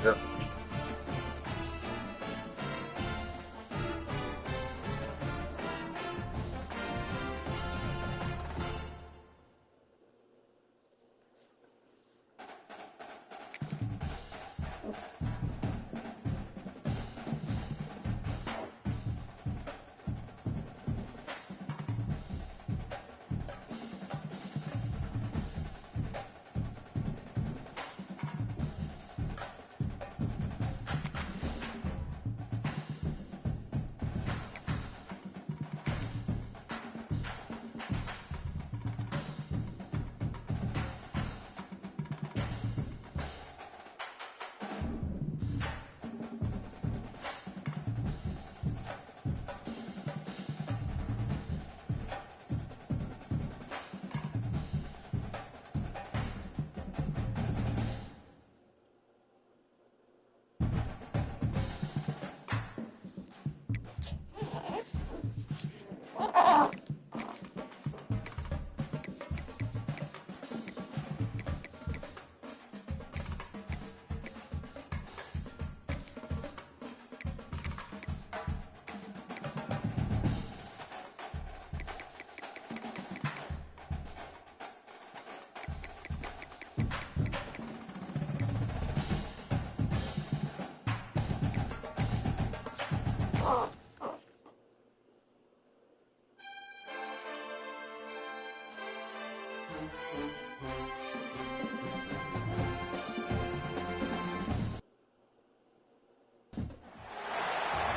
Yep.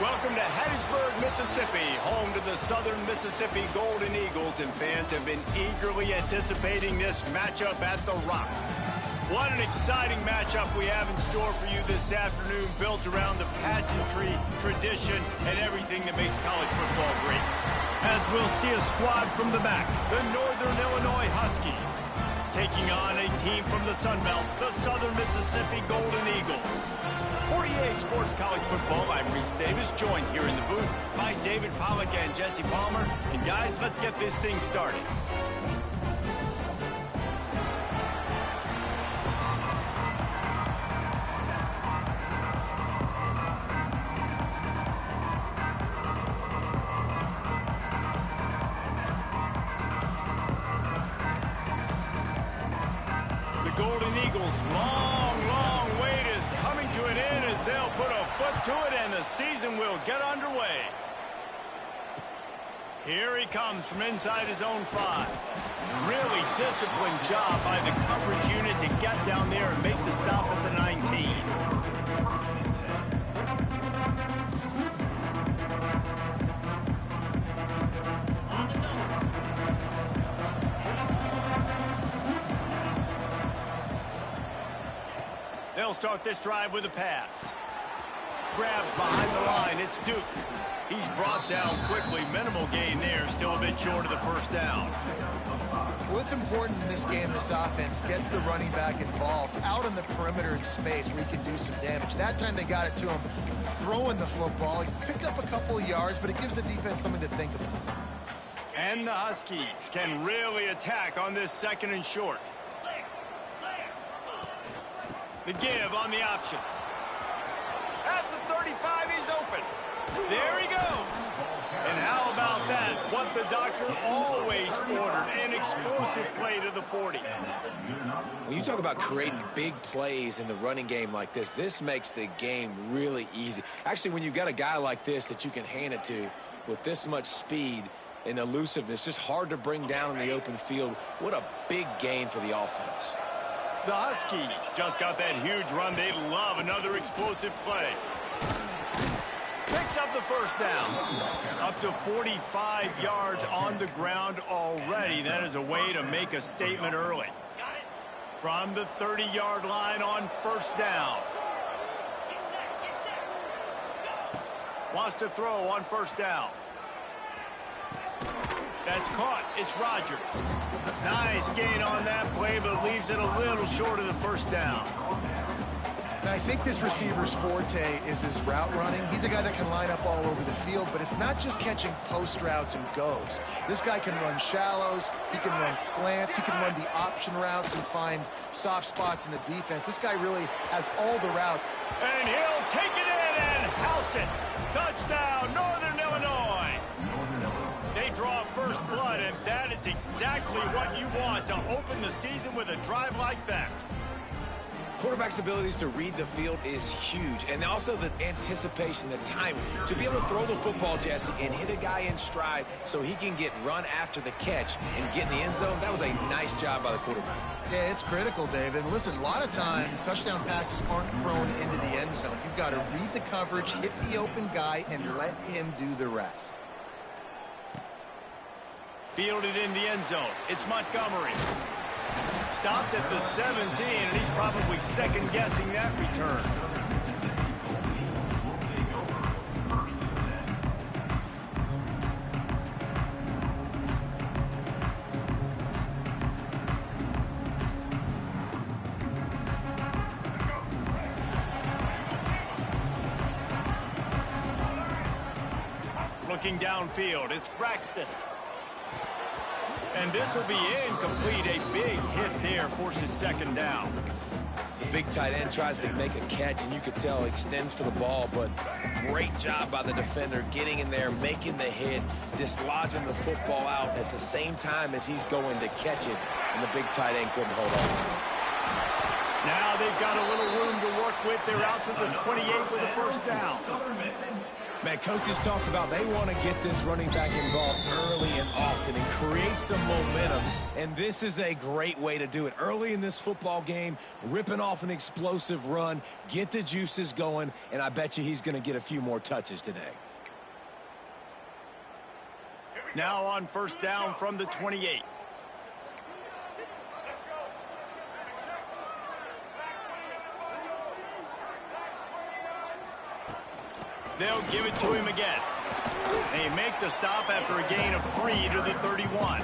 Welcome to Hattiesburg, Mississippi, home to the Southern Mississippi Golden Eagles, and fans have been eagerly anticipating this matchup at the Rock. What an exciting matchup we have in store for you this afternoon, built around the pageantry, tradition, and everything that makes college football great. As we'll see a squad from the back, the Northern Illinois Huskies, taking on a team from the Sun Belt, the Southern Mississippi Golden Eagles. For EA Sports College Football, I'm Reese Davis, joined here in the booth by David Pollack and Jesse Palmer. And guys, let's get this thing started. The Golden Eagles' long wait is coming to an end as they'll put a foot to it and the season will get underway. Here he comes from inside his own 5. Really disciplined job by the coverage unit to get down there and make the stop at the 19. They'll start this drive with a pass. Grabbed behind the line, it's Duke. He's brought down quickly. Minimal gain there, still a bit short of the first down. What's important in this game, this offense gets the running back involved out on the perimeter in space where he can do some damage. That time they got it to him throwing the football. He picked up a couple of yards, but it gives the defense something to think about. And the Huskies can really attack on this 2nd and short. The give on the option. At the 35, he's open. There he goes. And how about that? What the doctor always ordered, an explosive play to the 40. When you talk about creating big plays in the running game like this makes the game really easy. Actually, when you've got a guy like this that you can hand it to with this much speed and elusiveness, just hard to bring down in the open field, what a big gain for the offense. The Huskies just got that huge run. They love another explosive play. Picks up the first down. Up to 45 yards on the ground already. That is a way to make a statement early. From the 30-yard line on first down. Wants to throw on first down. That's caught. It's Rodgers. Nice gain on that play, but leaves it a little short of the first down. And I think this receiver's forte is his route running. He's a guy that can line up all over the field, but it's not just catching post routes and goes. This guy can run shallows, he can run slants, he can run the option routes and find soft spots in the defense. This guy really has all the route. And he'll take it in and house it. Touchdown, Northern Illinois. They draw first blood, and that is exactly what you want to open the season with a drive like that. Quarterback's abilities to read the field is huge, and also the anticipation, the timing. To be able to throw the football, Jesse, and hit a guy in stride so he can get run after the catch and get in the end zone, that was a nice job by the quarterback. Yeah, it's critical, David. And listen, a lot of times, touchdown passes aren't thrown into the end zone. You've got to read the coverage, hit the open guy, and let him do the rest. Fielded in the end zone. It's Montgomery. Stopped at the 17, and he's probably second-guessing that return. Looking downfield, it's Braxton. And this will be incomplete. A big hit there forces second down. The big tight end tries to make a catch, and you could tell extends for the ball, but great job by the defender getting in there, making the hit, dislodging the football out at the same time as he's going to catch it, and the big tight end couldn't hold on to it. Now they've got a little room to work with. They're out to the 28 with a first down. Man, coaches talked about they want to get this running back involved early and often and create some momentum, and this is a great way to do it. Early in this football game, ripping off an explosive run, get the juices going, and I bet you he's going to get a few more touches today. Now on first down from the 28. They'll give it to him again. They make the stop after a gain of 3 to the 31.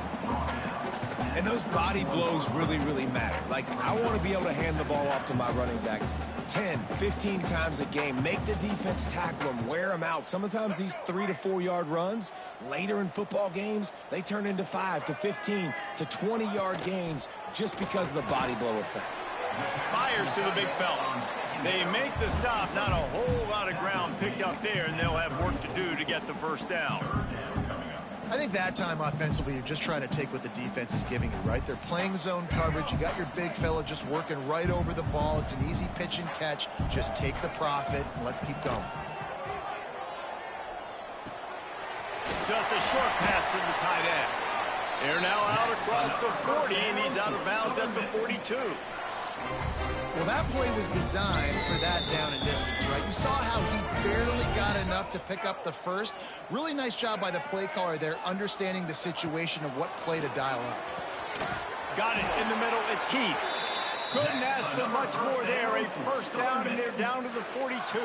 And those body blows really, really matter. Like, I want to be able to hand the ball off to my running back 10, 15 times a game. Make the defense tackle him, wear him out. Sometimes these 3 to 4 yard runs, later in football games, they turn into 5 to 15 to 20 yard gains just because of the body blow effect. Fires to the big fella. They make the stop. Not a whole lot of ground picked up there, and they'll have work to do to get the first down. I think that time offensively, you're just trying to take what the defense is giving you, right? They're playing zone coverage. You got your big fella just working right over the ball. It's an easy pitch and catch. Just take the profit, and let's keep going. Just a short pass to the tight end. They're now out across the 40, and he's out of bounds at the 42. Well, that play was designed for that down and distance, right? You saw how he barely got enough to pick up the first. Really nice job by the play caller there, understanding the situation of what play to dial up. Got it in the middle. It's Heath. Couldn't ask for much more there. A first down, and they're down to the 42.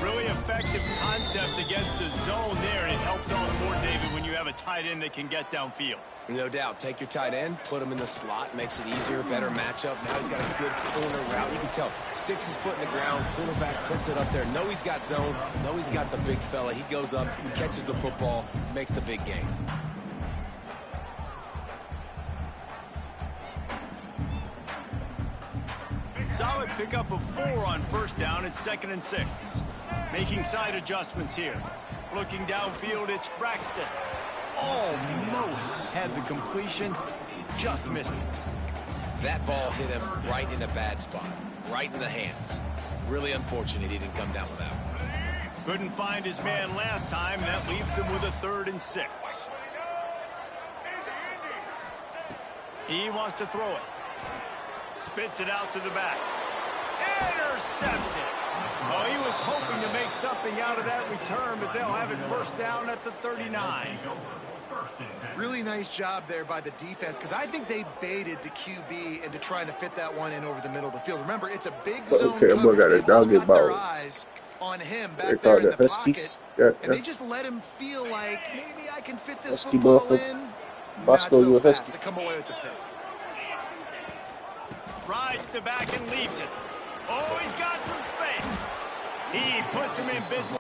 Really effective concept against the zone there, and it helps all the more, David, when you have a tight end that can get downfield. No doubt. Take your tight end, put him in the slot, makes it easier, better matchup. Now he's got a good corner route. You can tell, sticks his foot in the ground, quarterback puts it up there. Know he's got zone, know he's got the big fella. He goes up, catches the football, makes the big game. Solid pickup of 4 on first down. It's 2nd and 6. Making side adjustments here. Looking downfield, it's Braxton. Almost had the completion, just missed it. That ball hit him right in a bad spot, right in the hands. Really unfortunate he didn't come down with that one. Couldn't find his man last time, and that leaves him with a 3rd and 6. He wants to throw it. Spits it out to the back. Intercepted. Oh, he was hoping to make something out of that return, but they'll have it first down at the 39. Really nice job there by the defense, because I think they baited the QB into trying to fit that one in over the middle of the field. Remember, it's a big zone coverage. They all got their eyes on him back there in the pocket, and they just let him feel like, maybe I can fit this football in. Not so fast to come away with the pick. Rides the back and leaves it. Oh, he's got some space. He puts him in business.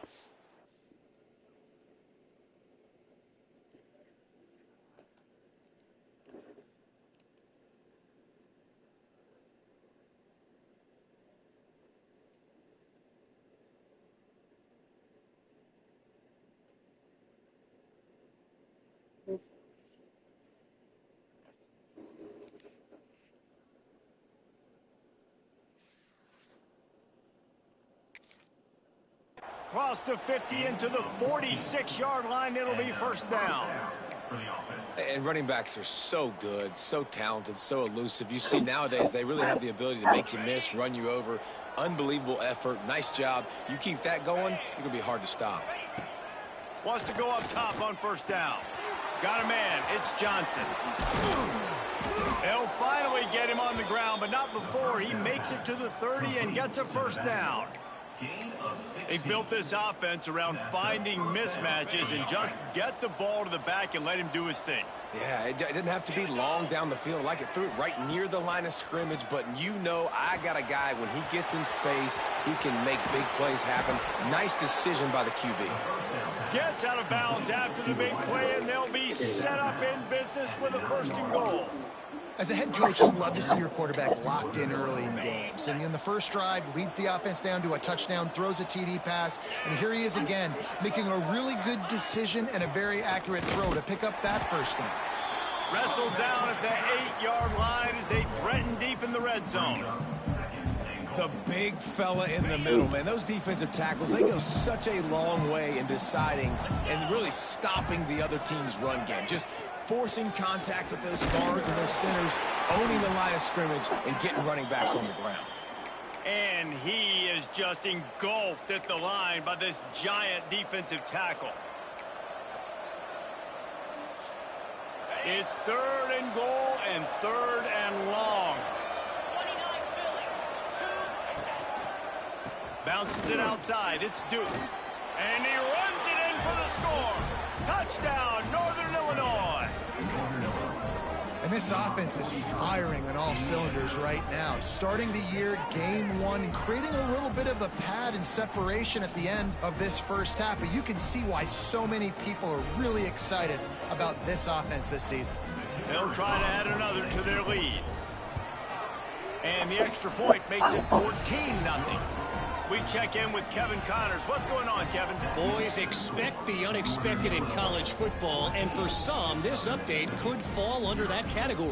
Across the 50 into the 46-yard line. It'll be first down. And running backs are so good, so talented, so elusive. You see nowadays they really have the ability to make you miss, run you over. Unbelievable effort. Nice job. You keep that going, you're going to be hard to stop. Wants to go up top on first down. Got a man. It's Johnson. They'll finally get him on the ground, but not before he makes it to the 30 and gets a first down. They built this offense around finding mismatches and just get the ball to the back and let him do his thing. Yeah, it didn't have to be long down the field. Like it threw it right near the line of scrimmage, but you know I got a guy, when he gets in space, he can make big plays happen. Nice decision by the QB. Gets out of bounds after the big play, and they'll be set up in business with a first and goal. As a head coach, you'd love to see your quarterback locked in early in games. And in the first drive, leads the offense down to a touchdown, throws a TD pass, and here he is again, making a really good decision and a very accurate throw to pick up that first down. Wrestled down at the 8-yard line as they threaten deep in the red zone. The big fella in the middle, man. Those defensive tackles, they go such a long way in deciding and really stopping the other team's run game. Just forcing contact with those guards and those centers, owning the line of scrimmage, and getting running backs on the ground. And he is just engulfed at the line by this giant defensive tackle. It's third and goal and third and long. Bounces it outside. It's Duke. And he runs it in for the score. Touchdown, Northern Illinois. And this offense is firing on all cylinders right now. Starting the year, game one, and creating a little bit of a pad and separation at the end of this first half. But you can see why so many people are really excited about this offense this season. They'll try to add another to their lead. And the extra point makes it 14-0. We check in with Kevin Connors. What's going on, Kevin? Boys, expect the unexpected in college football, and for some, this update could fall under that category.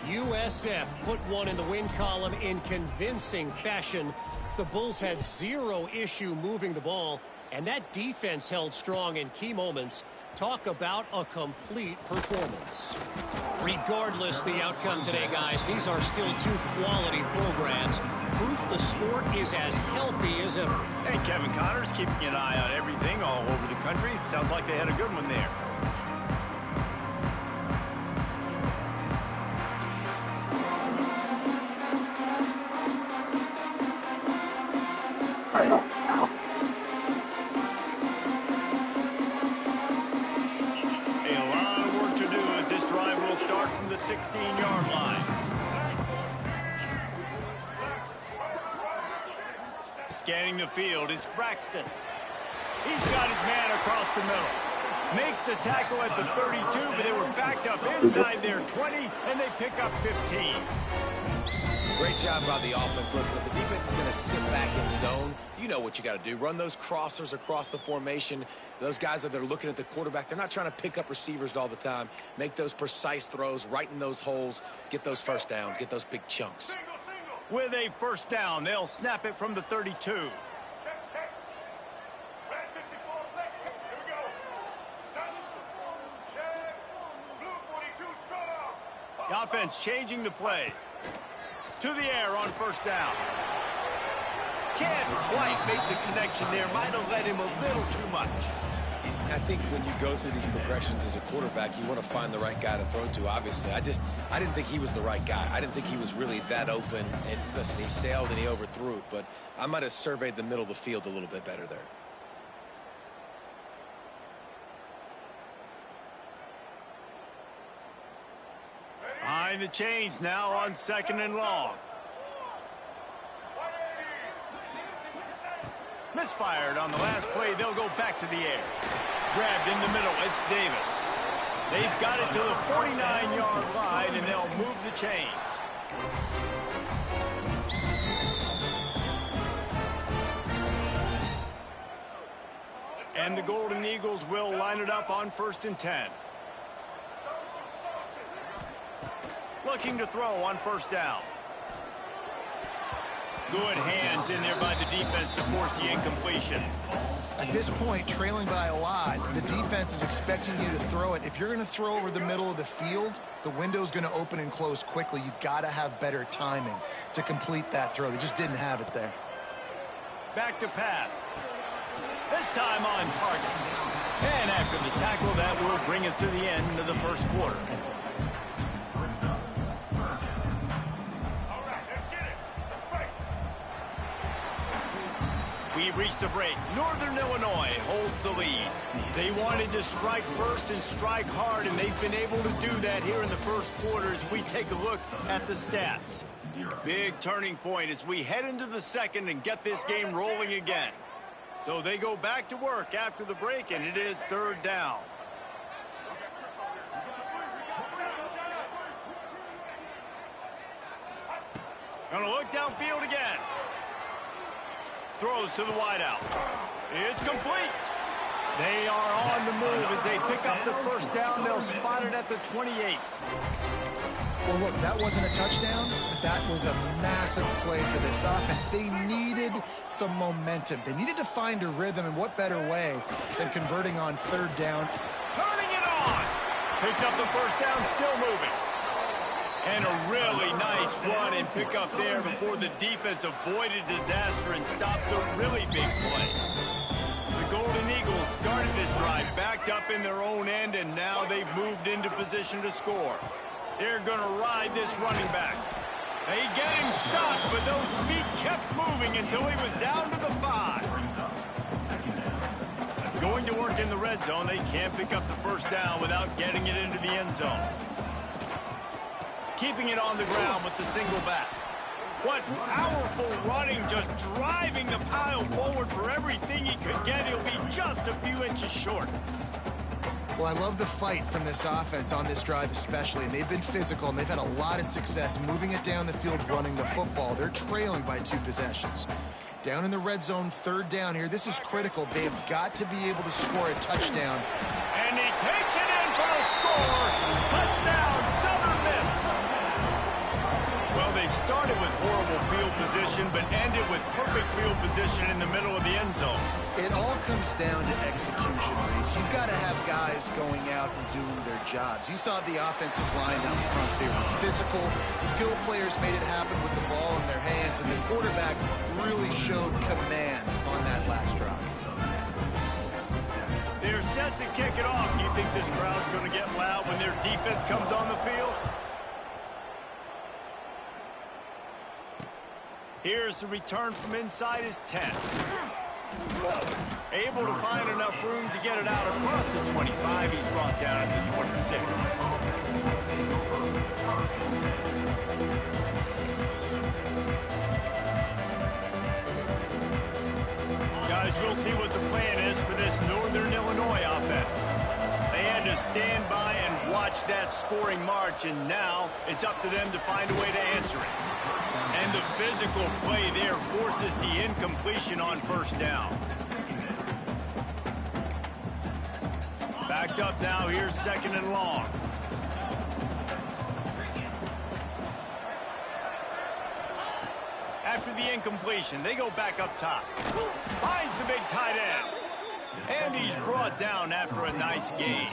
USF put one in the win column in convincing fashion. The Bulls had zero issue moving the ball, and that defense held strong in key moments. Talk about a complete performance. Regardless the outcome today, guys, these are still two quality programs. Proof the sport is as healthy as ever. Hey, Kevin Connors, keeping an eye on everything all over the country. Sounds like they had a good one there. A lot of work to do as this drive will start from the 16-yard line. Scanning the field, it's Braxton. He's got his man across the middle. Makes the tackle at the 32, but they were backed up inside their 20, and they pick up 15. Great job by the offense. Listen, if the defense is going to sit back in zone, you know what you got to do. Run those crossers across the formation. Those guys that are looking at the quarterback, they're not trying to pick up receivers all the time. Make those precise throws right in those holes. Get those first downs. Get those big chunks. With a first down, they'll snap it from the 32. The offense changing the play. To the air on first down. Can't quite make the connection there. Might have let him a little too much. I think when you go through these progressions as a quarterback, you want to find the right guy to throw to, obviously. I didn't think he was the right guy. I didn't think he was really that open. And listen, he sailed and he overthrew it, but I might have surveyed the middle of the field a little bit better there. Behind the chains now on second and long. Misfired on the last play. They'll go back to the air. Grabbed in the middle. It's Davis. They've got it to the 49-yard line, and they'll move the chains. And the Golden Eagles will line it up on 1st and 10. Looking to throw on 1st down. Good hands in there by the defense to force the incompletion. At this point, trailing by a lot, the defense is expecting you to throw it. If you're going to throw over the middle of the field, the window's going to open and close quickly. You got to have better timing to complete that throw. They just didn't have it there. Back to pass. This time on target. And after the tackle, that will bring us to the end of the 1st quarter. We've reached a break. Northern Illinois holds the lead. They wanted to strike first and strike hard, and they've been able to do that here in the 1st quarter as we take a look at the stats. Big turning point as we head into the 2nd and get this game rolling again. So they go back to work after the break, and it is 3rd down. Gonna look downfield again. Throws to the wideout. It's complete. They are on the move as they pick up the 1st down. They'll spot it at the 28. Well, look, that wasn't a touchdown, but that was a massive play for this offense. They needed some momentum. They needed to find a rhythm, and what better way than converting on 3rd down. Turning it on. Picks up the 1st down, still moving. And a really nice run and pick up there before the defense avoided disaster and stopped the really big play. The Golden Eagles started this drive backed up in their own end, and now they've moved into position to score. They're going to ride this running back. They get him stopped, but those feet kept moving until he was down to the 5. Going to work in the red zone. They can't pick up the 1st down without getting it into the end zone. Keeping it on the ground with the single back. What powerful running, just driving the pile forward for everything he could get. He'll be just a few inches short. Well, I love the fight from this offense on this drive especially, and they've been physical, and they've had a lot of success moving it down the field, running the football. They're trailing by 2 possessions. Down in the red zone, 3rd down here. This is critical. They have got to be able to score a touchdown. And he takes it in for a score. Touchdown, Southern Miss. Well, they started with horrible field position, but ended with perfect field position in the middle of the end zone. It all comes down to execution, Reese. You've got to have guys going out and doing their jobs. You saw the offensive line out front. They were physical. Skill players made it happen with the ball in their hands, and the quarterback really showed command on that last drive. They're set to kick it off. Do you think this crowd's going to get loud when their defense comes on the field? Here's the return from inside his 10. Able to find enough room to get it out across the 25. He's brought down at the 26. Guys, we'll see what the plan is for this Northern Illinois offense. They had to stand by and watch that scoring march, and now it's up to them to find a way to answer it. And the physical play there forces the incompletion on 1st down. Backed up now, here's 2nd and long. After the incompletion, they go back up top. Finds the big tight end. And he's brought down after a nice gain.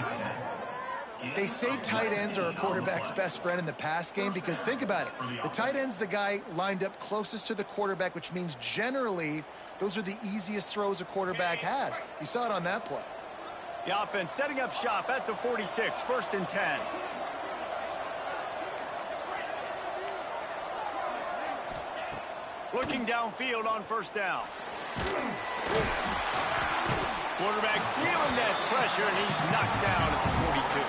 They say tight ends are a quarterback's best friend in the pass game because think about it. The tight end's the guy lined up closest to the quarterback, which means generally those are the easiest throws a quarterback has. You saw it on that play. The offense setting up shop at the 46, 1st and 10. Looking downfield on 1st down. Quarterback feeling that pressure, and he's knocked down at the 42.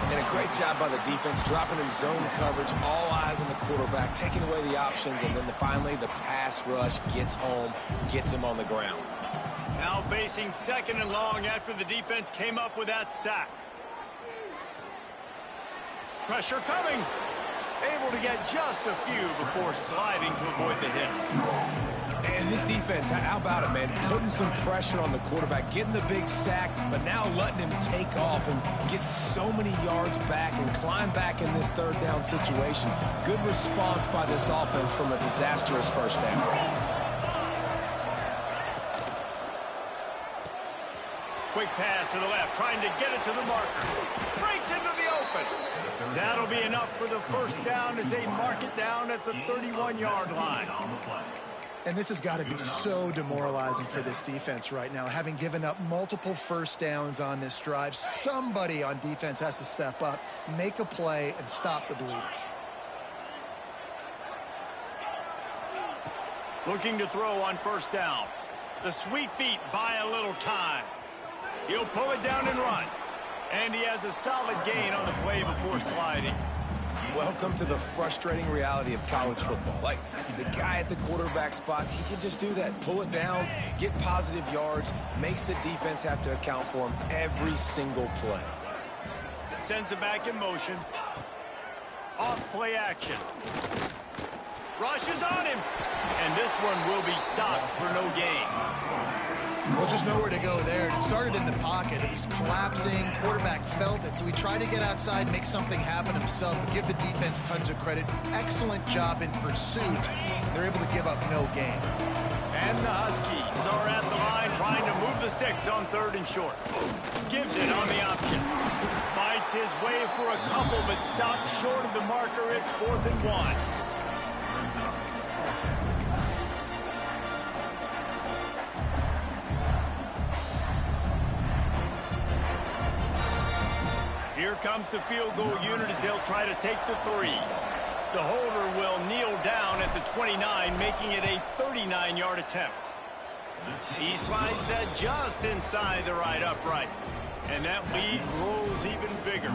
And a great job by the defense, dropping in zone coverage, all eyes on the quarterback, taking away the options, and then finally the pass rush gets home, gets him on the ground. Now facing 2nd and long after the defense came up with that sack. Pressure coming. Able to get just a few before sliding to avoid the hit. And this defense, how about it, man? Putting some pressure on the quarterback, getting the big sack, but now letting him take off and get so many yards back and climb back in this 3rd down situation. Good response by this offense from a disastrous 1st down. Quick pass to the left, trying to get it to the marker. Breaks into the open. That'll be enough for the 1st down as they mark it down at the 31-yard line. And this has got to be so demoralizing for this defense right now. Having given up multiple 1st downs on this drive, somebody on defense has to step up, make a play, and stop the bleeding. Looking to throw on 1st down. The sweet feet buy a little time. He'll pull it down and run. And he has a solid gain on the play before sliding. Welcome to the frustrating reality of college football. Like, the guy at the quarterback spot, he can just do that. Pull it down, get positive yards, makes the defense have to account for him every single play. Sends it back in motion. Off play action. Rushes on him. And this one will be stopped for no gain. Well, just nowhere to go there. It started in the pocket. It was collapsing. Quarterback felt it, so he tried to get outside, make something happen himself, but give the defense tons of credit. Excellent job in pursuit. They're able to give up no gain. And the Huskies are at the line trying to move the sticks on 3rd and short. Gives it on the option. Fights his way for a couple, but stops short of the marker. It's 4th and 1. Here comes the field goal unit as they'll try to take the 3. The holder will kneel down at the 29, making it a 39-yard attempt. He slides that just inside the right upright. And that lead grows even bigger.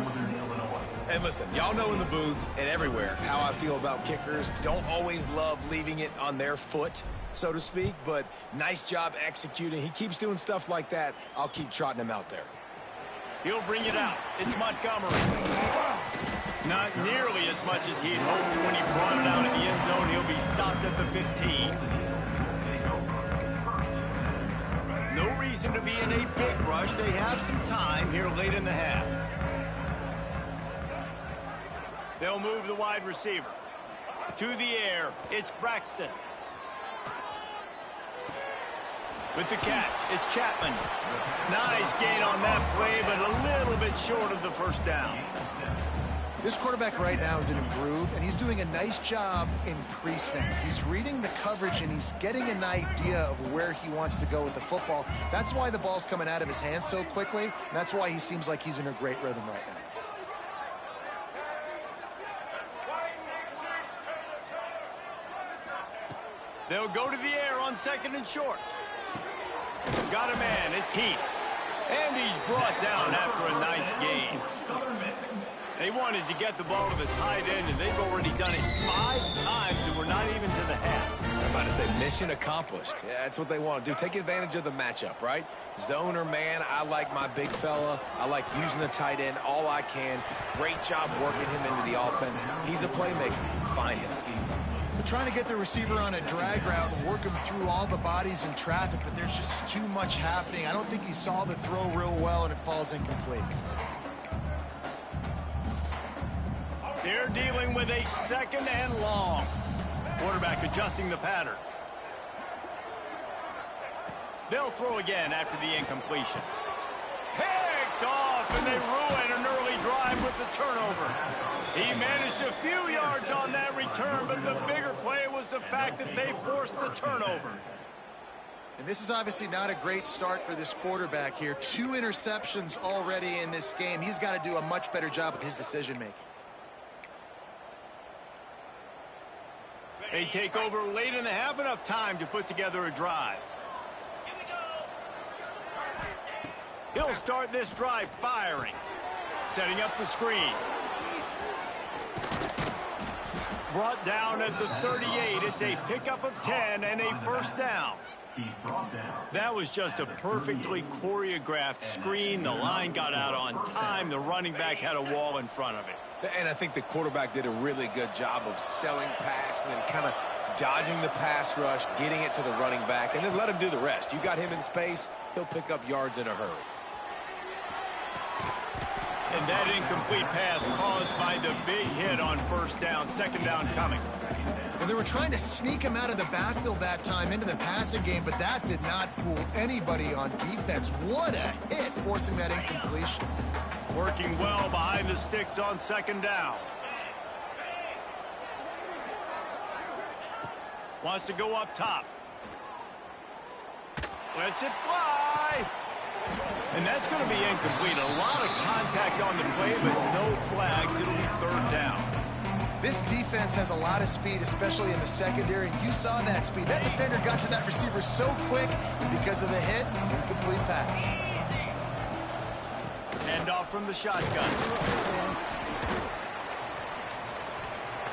And listen, y'all know in the booth and everywhere how I feel about kickers. Don't always love leaving it on their foot, so to speak, but nice job executing. He keeps doing stuff like that. I'll keep trotting him out there. He'll bring it out. It's Montgomery. Not nearly as much as he'd hoped when he brought it out in the end zone. He'll be stopped at the 15. No reason to be in a big rush. They have some time here late in the half. They'll move the wide receiver. To the air, it's Braxton. With the catch, it's Chapman. Nice gain on that play, but a little bit short of the 1st down. This quarterback right now is in a groove, and he's doing a nice job in pre-snap. He's reading the coverage, and he's getting an idea of where he wants to go with the football. That's why the ball's coming out of his hands so quickly, and that's why he seems like he's in a great rhythm right now. They'll go to the air on 2nd and short. Got a man, it's Heath. And he's brought down after a nice gain. They wanted to get the ball to the tight end, and they've already done it 5 times, and we're not even to the half. I'm about to say mission accomplished. Yeah, that's what they want to do. Take advantage of the matchup, right? Zone or man, I like my big fella. I like using the tight end all I can. Great job working him into the offense. He's a playmaker. Find him. They're trying to get the receiver on a drag route and work him through all the bodies in traffic, but there's just too much happening. I don't think he saw the throw real well, and it falls incomplete. They're dealing with a 2nd and long. Quarterback adjusting the pattern. They'll throw again after the incompletion. Picked off, and they ruin an early drive with the turnover. He managed a few yards on that return, but the bigger play was the fact that they forced the turnover. And this is obviously not a great start for this quarterback here. 2 interceptions already in this game. He's got to do a much better job with his decision-making. They take over late in the half, enough time to put together a drive. He'll start this drive firing. Setting up the screen. Brought down at the 38. It's a pickup of 10 and a first down. That was just a perfectly choreographed screen. The line got out on time. The running back had a wall in front of it. And I think the quarterback did a really good job of selling pass and then kind of dodging the pass rush, getting it to the running back, and then let him do the rest. You got him in space, he'll pick up yards in a hurry. And that incomplete pass caused by the big hit on first down. Second down coming. Well, they were trying to sneak him out of the backfield that time into the passing game, but that did not fool anybody on defense. What a hit, forcing that incompletion. Working well behind the sticks on second down. Wants to go up top. Lets it fly. And that's going to be incomplete. A lot of contact on the play, but no flags. It'll be third down. This defense has a lot of speed, especially in the secondary, and you saw that speed. That defender got to that receiver so quick, and because of the hit, incomplete pass. Hand off from the shotgun.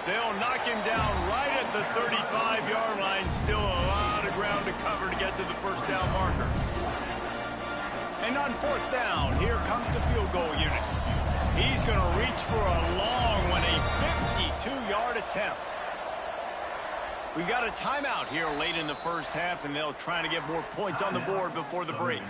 They'll knock him down right at the 35-yard line. Still a lot of ground to cover to get to the first down marker. And on fourth down, here comes the field goal unit. He's going to reach for a long one, a 52-yard attempt. We got a timeout here late in the first half, and they'll try to get more points on the board before the break.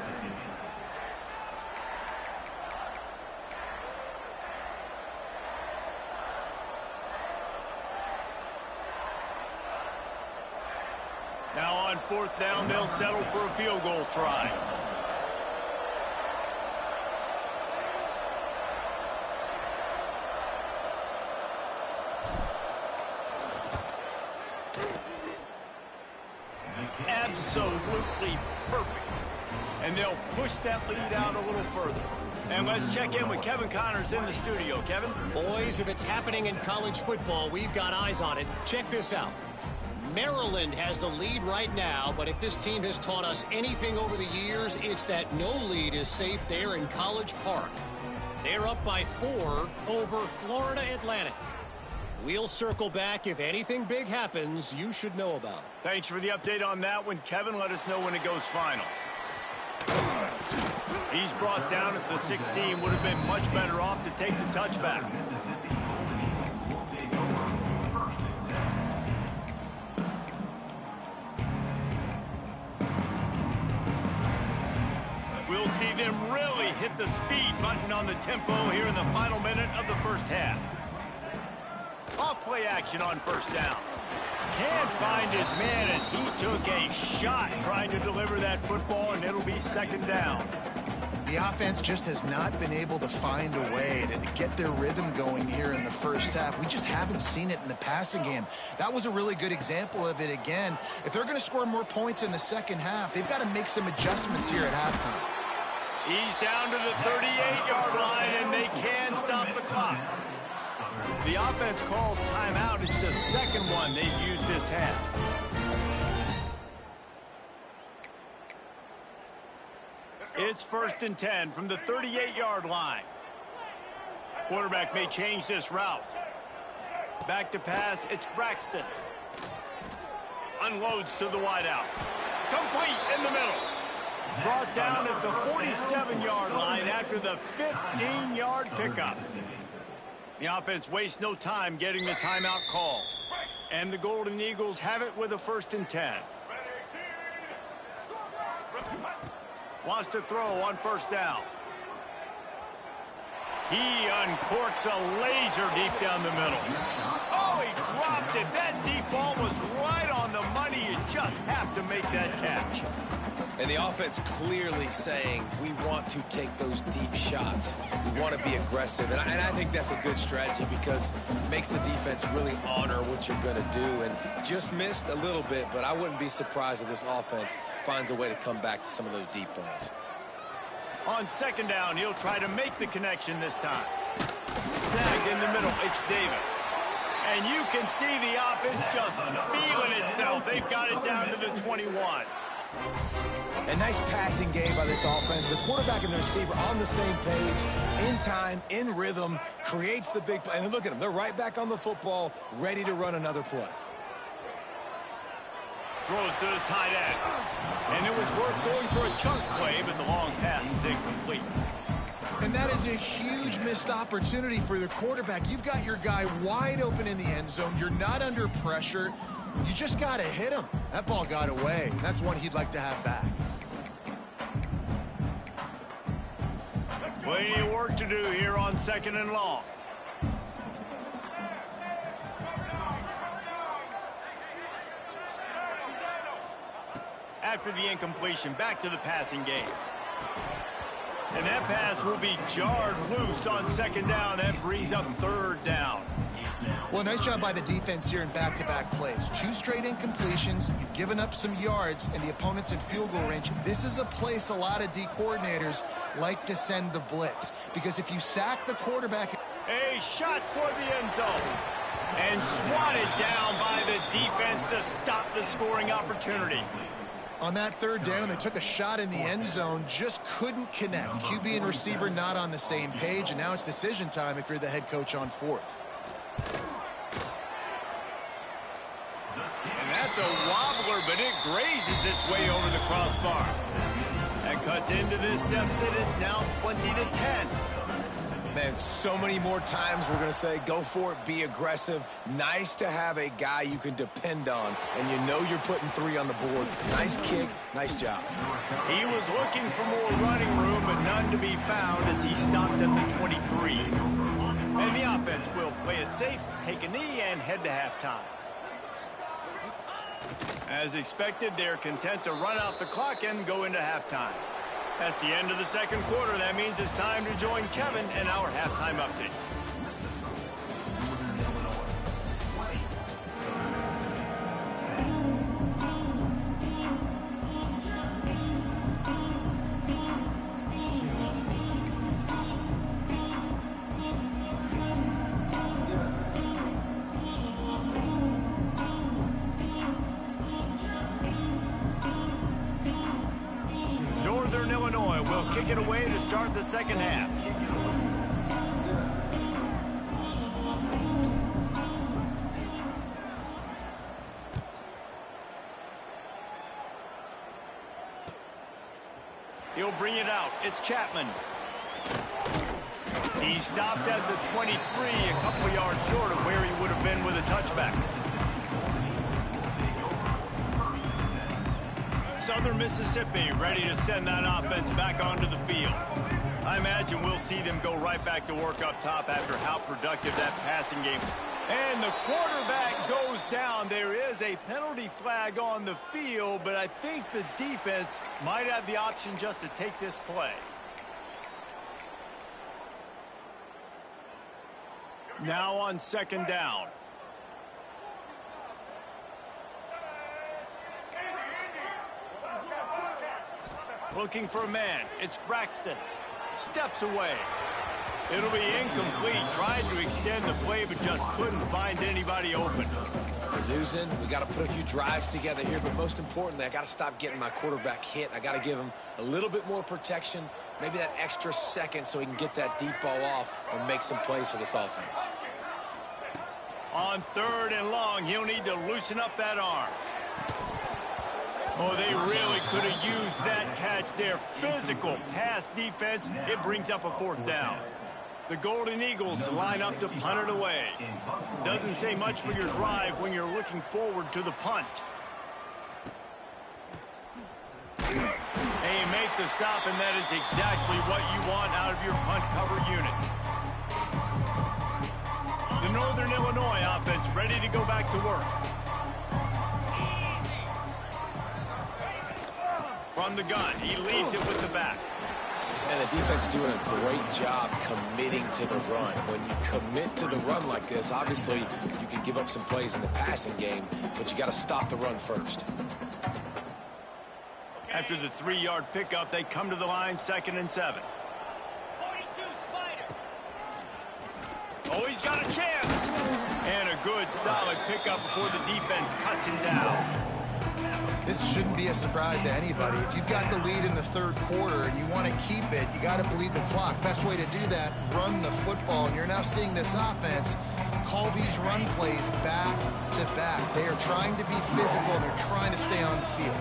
Now on fourth down, they'll settle for a field goal try. Absolutely perfect. And they'll push that lead out a little further. And let's check in with Kevin Connors in the studio. Kevin? Boys, if it's happening in college football, we've got eyes on it. Check this out. Maryland has the lead right now, but if this team has taught us anything over the years, it's that no lead is safe there in College Park. They're up by 4 over Florida Atlantic. We'll circle back. If anything big happens, you should know about. Thanks for the update on that one, Kevin. Let us know when it goes final. He's brought down at the 16. Would have been much better off to take the touchback. We'll see them really hit the speed button on the tempo here in the final minute of the first half. Off play action on first down. Can't find his man as he took a shot trying to deliver that football, and it'll be second down. The offense just has not been able to find a way to get their rhythm going here in the first half. We just haven't seen it in the passing game. That was a really good example of it again. If they're going to score more points in the second half, they've got to make some adjustments here at halftime. He's down to the 38-yard line, and they can stop the clock. The offense calls timeout. It's the second one they've used this half. It's 1st and 10 from the 38-yard line. Quarterback may change this route. Back to pass, it's Braxton. Unloads to the wideout. Complete in the middle. Brought down at the 47-yard line after the 15-yard pickup. The offense wastes no time getting the timeout call. And the Golden Eagles have it with a 1st and 10. Wants to throw on first down. He uncorks a laser deep down the middle. Oh, he dropped it. That deep ball was right on the money. You just have to make that catch. And the offense clearly saying, we want to take those deep shots. We want to be aggressive. And I think that's a good strategy because it makes the defense really honor what you're going to do. And just missed a little bit, but I wouldn't be surprised if this offense finds a way to come back to some of those deep balls. On second down, he'll try to make the connection this time. Snagged in the middle, it's Davis. And you can see the offense just feeling itself. They've got it down to the 21. A nice passing game by this offense. The quarterback and the receiver on the same page, in time, in rhythm, creates the big play. And look at them. They're right back on the football, ready to run another play. Throws to the tight end. And it was worth going for a chunk play, but the long pass is incomplete. And that is a huge missed opportunity for the quarterback. You've got your guy wide open in the end zone. You're not under pressure. You just got to hit him. That ball got away. That's one he'd like to have back. Plenty of work to do here on 2nd and long. After the incompletion, back to the passing game. And that pass will be jarred loose on 2nd down. That brings up 3rd down. Well, nice job by the defense here in back-to-back plays. 2 straight incompletions. You've given up some yards, and the opponent's in field goal range. This is a place a lot of D coordinators like to send the blitz, because if you sack the quarterback... A shot toward the end zone. And swatted down by the defense to stop the scoring opportunity. On that 3rd down, they took a shot in the end zone, just couldn't connect. QB and receiver not on the same page, and now it's decision time if you're the head coach on 4th. And that's a wobbler, but it grazes its way over the crossbar. That cuts into this deficit. It's now 20-10. Man, so many more times we're going to say, go for it, be aggressive. Nice to have a guy you can depend on, and you know you're putting 3 on the board. Nice kick, nice job. He was looking for more running room, but none to be found as he stopped at the 23. And the offense will play it safe, take a knee, and head to halftime. As expected, they're content to run out the clock and go into halftime. That's the end of the 2nd quarter. That means it's time to join Kevin in our halftime update. Illinois will kick it away to start the 2nd half. He'll bring it out. It's Chapman. He stopped at the 23, a couple yards short of where he would have been with a touchback. Southern Mississippi ready to send that offense back onto the field. I imagine we'll see them go right back to work up top after how productive that passing game. And the quarterback goes down. There is a penalty flag on the field, but I think the defense might have the option just to take this play. Now on 2nd down. Looking for a man. It's Braxton. Steps away. It'll be incomplete. Tried to extend the play, but just couldn't find anybody open. We're losing. We got to put a few drives together here, but most importantly, I got to stop getting my quarterback hit. I got to give him a little bit more protection, maybe that extra second so he can get that deep ball off and make some plays for this offense. On 3rd and long, he'll need to loosen up that arm. Oh, they really could have used that catch there. Physical pass defense. It brings up a 4th down. The Golden Eagles line up to punt it away. Doesn't say much for your drive when you're looking forward to the punt. And you make the stop, and that is exactly what you want out of your punt cover unit. The Northern Illinois offense ready to go back to work. From the gun, he leads it with the back. And the defense doing a great job committing to the run. When you commit to the run like this, obviously you can give up some plays in the passing game, but you got to stop the run first. After the 3-yard pickup, they come to the line, 2nd and 7. Oh, he's got a chance. And a good, solid pickup before the defense cuts him down. This shouldn't be a surprise to anybody. If you've got the lead in the third quarter and you want to keep it, you got to bleed the clock. Best way to do that, run the football. And you're now seeing this offense call these run plays back to back. They are trying to be physical and they're trying to stay on the field.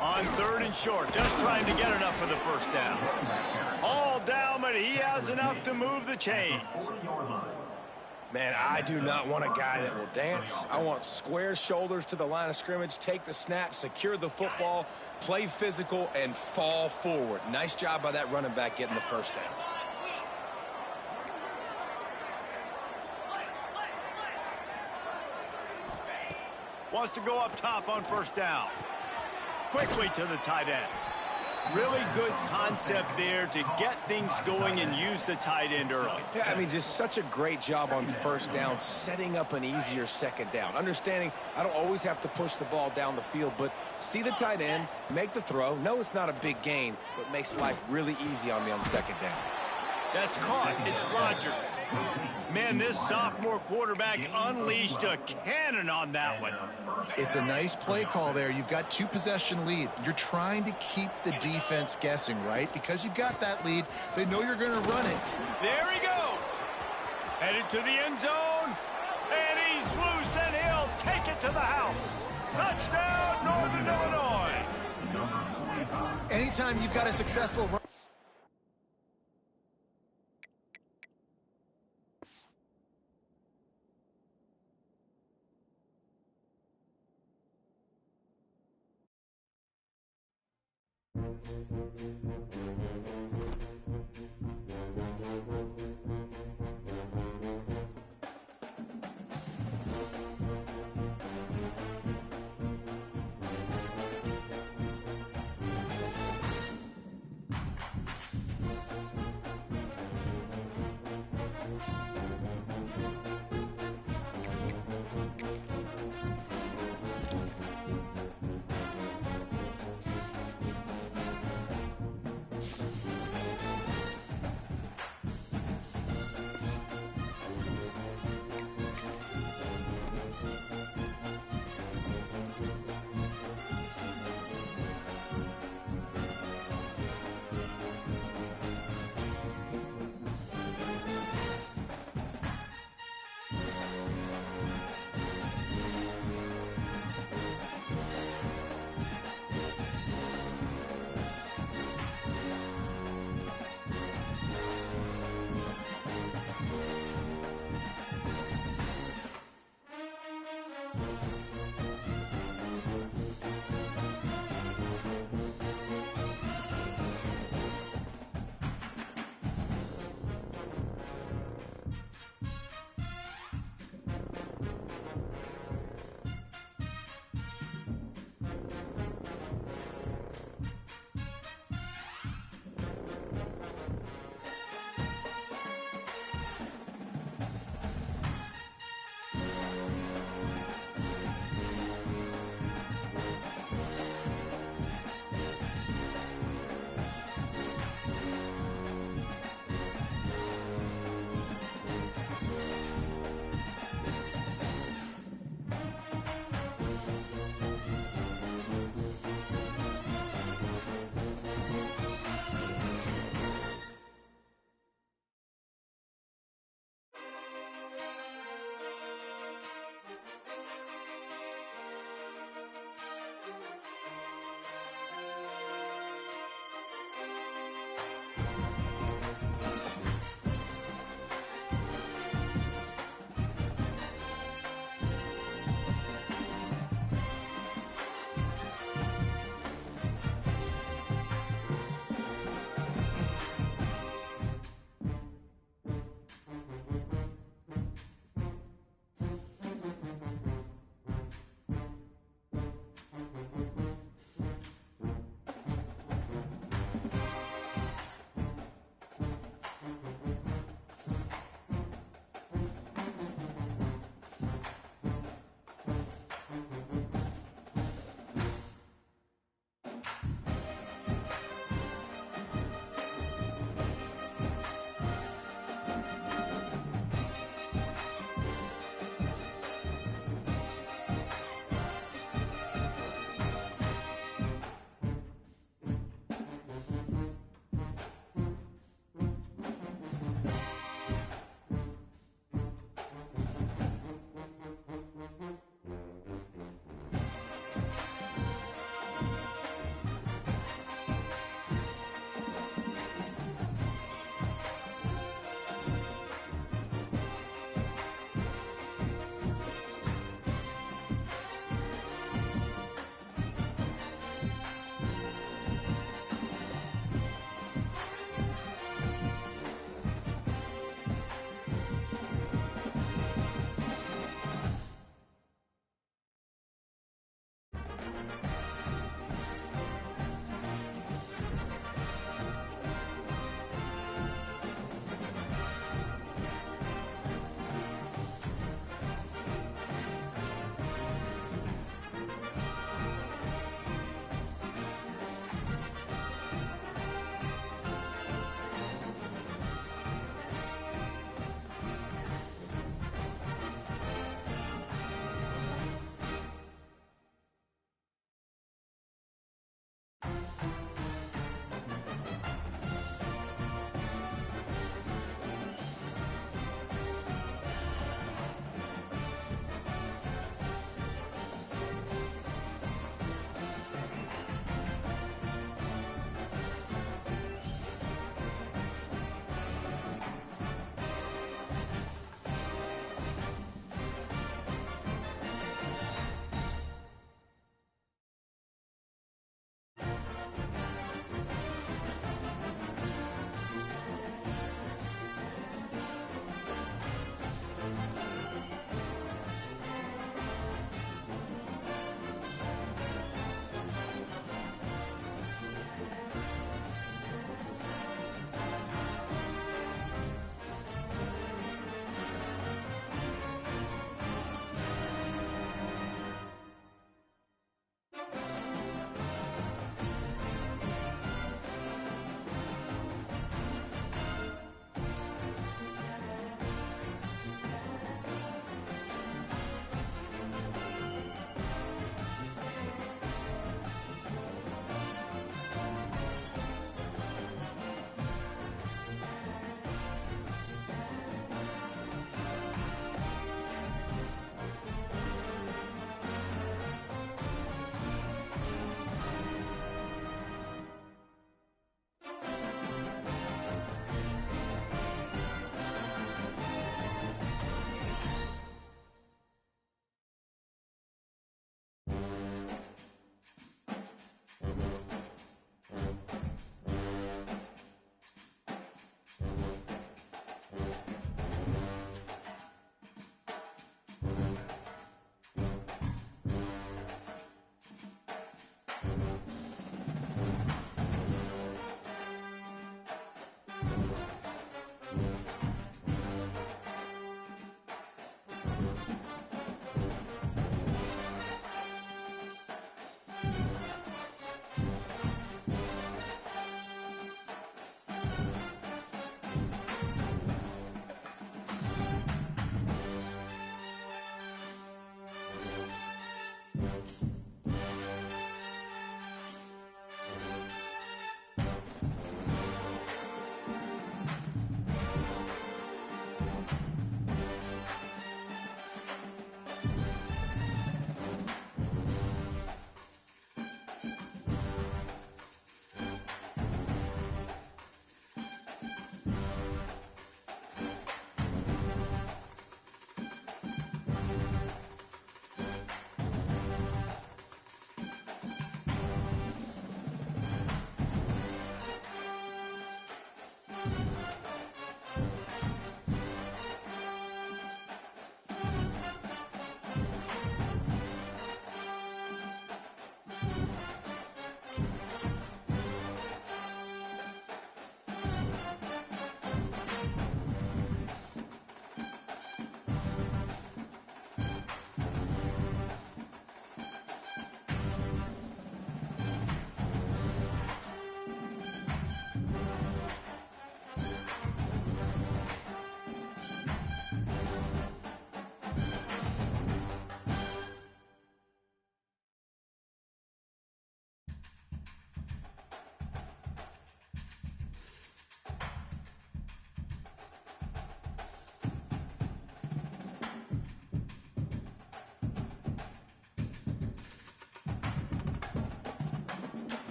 On 3rd and short, just trying to get enough for the first down. All down, but he has enough to move the chains. Man, I do not want a guy that will dance. I want square shoulders to the line of scrimmage, take the snap, secure the football, play physical, and fall forward. Nice job by that running back getting the first down. Wants to go up top on first down. Quickly to the tight end. Really good concept there to get things going and use the tight end early. Yeah, I mean, just such a great job on first down, setting up an easier second down. Understanding I don't always have to push the ball down the field, but see the tight end, make the throw. No, it's not a big gain, but makes life really easy on me on second down. That's caught. It's Rodgers. Man, this sophomore quarterback unleashed a cannon on that one. It's a nice play call there. You've got 2-possession lead. You're trying to keep the defense guessing, right? Because you've got that lead, they know you're going to run it. There he goes. Headed to the end zone. And he's loose, and he'll take it to the house. Touchdown, Northern Illinois. Anytime you've got a successful run.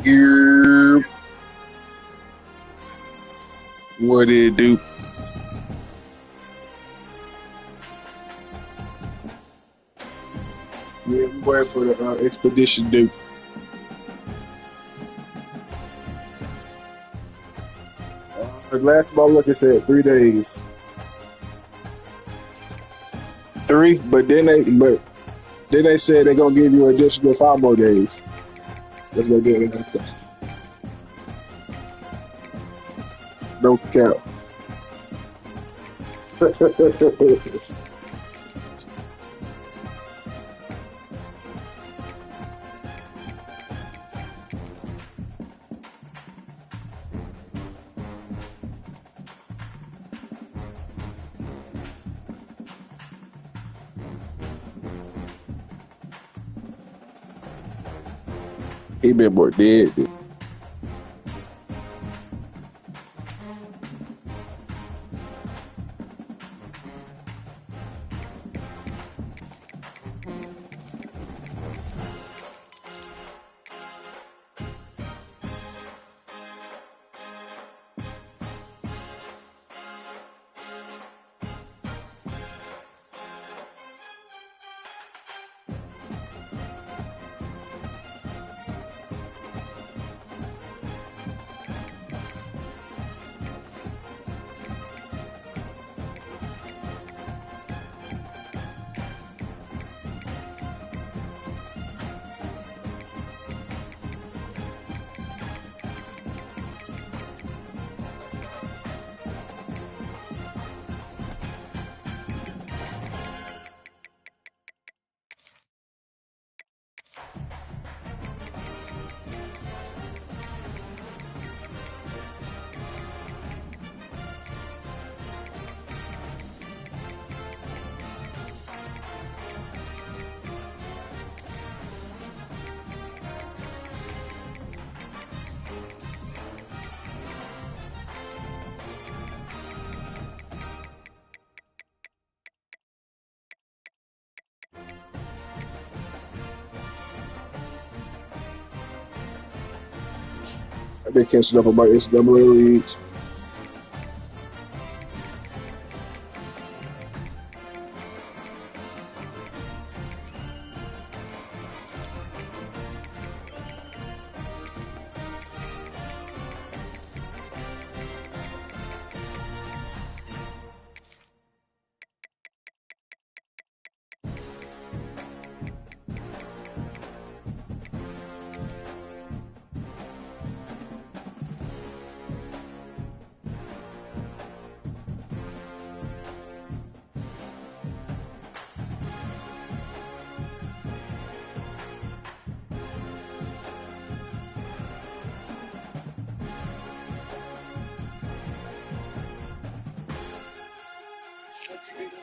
Yeah, what it do? Yeah, we waiting for the expedition due. Last time I looked, it said 3 days. 3, but then they said they're gonna give you an additional 5 more days. That's what they did. No cap. He been more dead. I've been catching up on my NCAA leagues.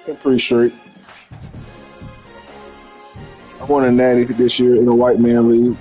I'm pretty straight. I won a natty this year in a white man league.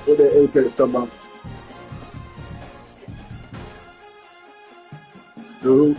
What that Apex talking about? Dude.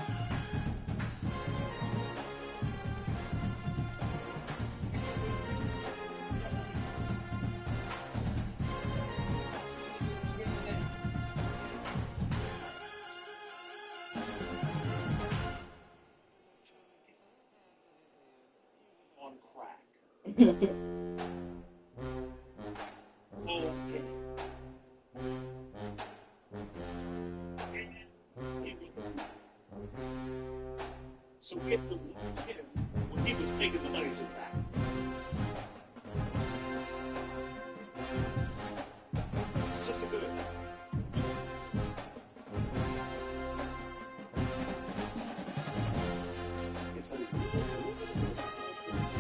So we have to look at him when he was taking the money to the back. It's just a good. It's like it's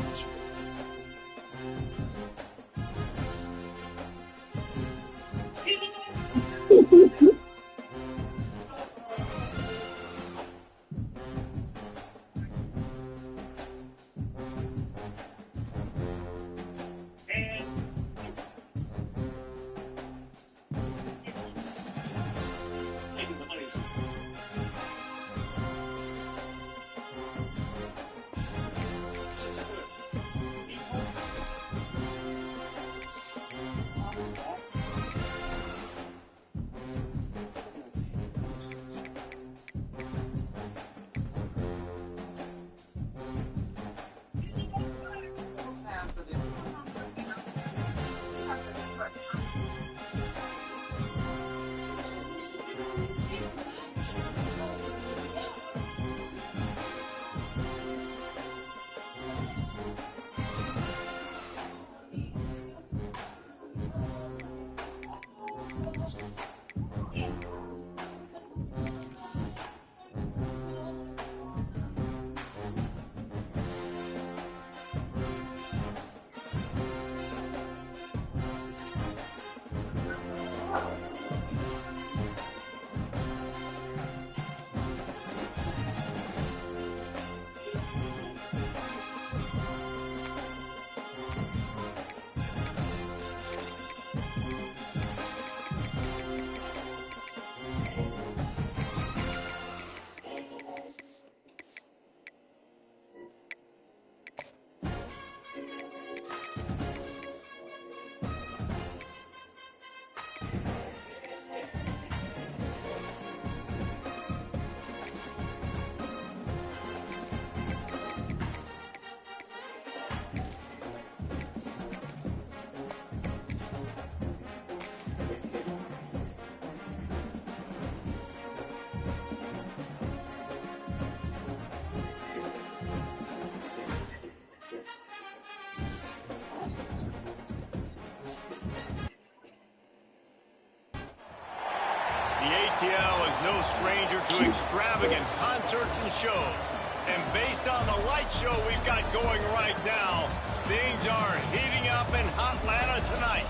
ATL is no stranger to extravagant concerts and shows. And based on the light show we've got going right now, things are heating up in Hotlanta tonight.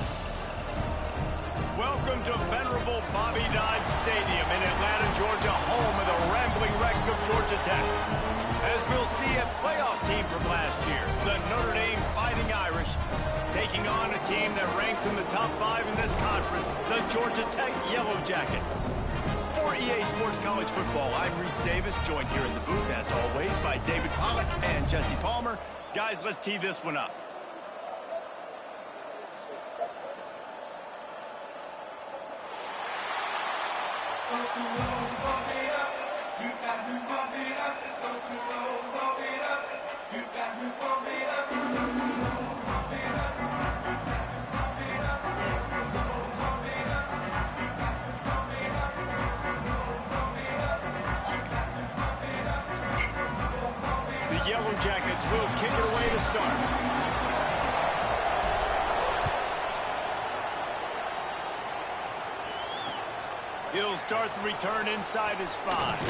Welcome to venerable Bobby Dodd Stadium in Atlanta, Georgia, home of the rambling wreck of Georgia Tech. As we'll see, a playoff team from last year, the Notre Dame Fighting Irish, taking on a team that ranks in the top 5 in this conference, the Georgia Tech Yellow Jackets. For EA Sports College Football, I'm Reese Davis, joined here in the booth, as always, by David Pollack and Jesse Palmer. Guys, let's tee this one up. The Yellow Jackets will kick it away to start. He'll start the return inside his 5.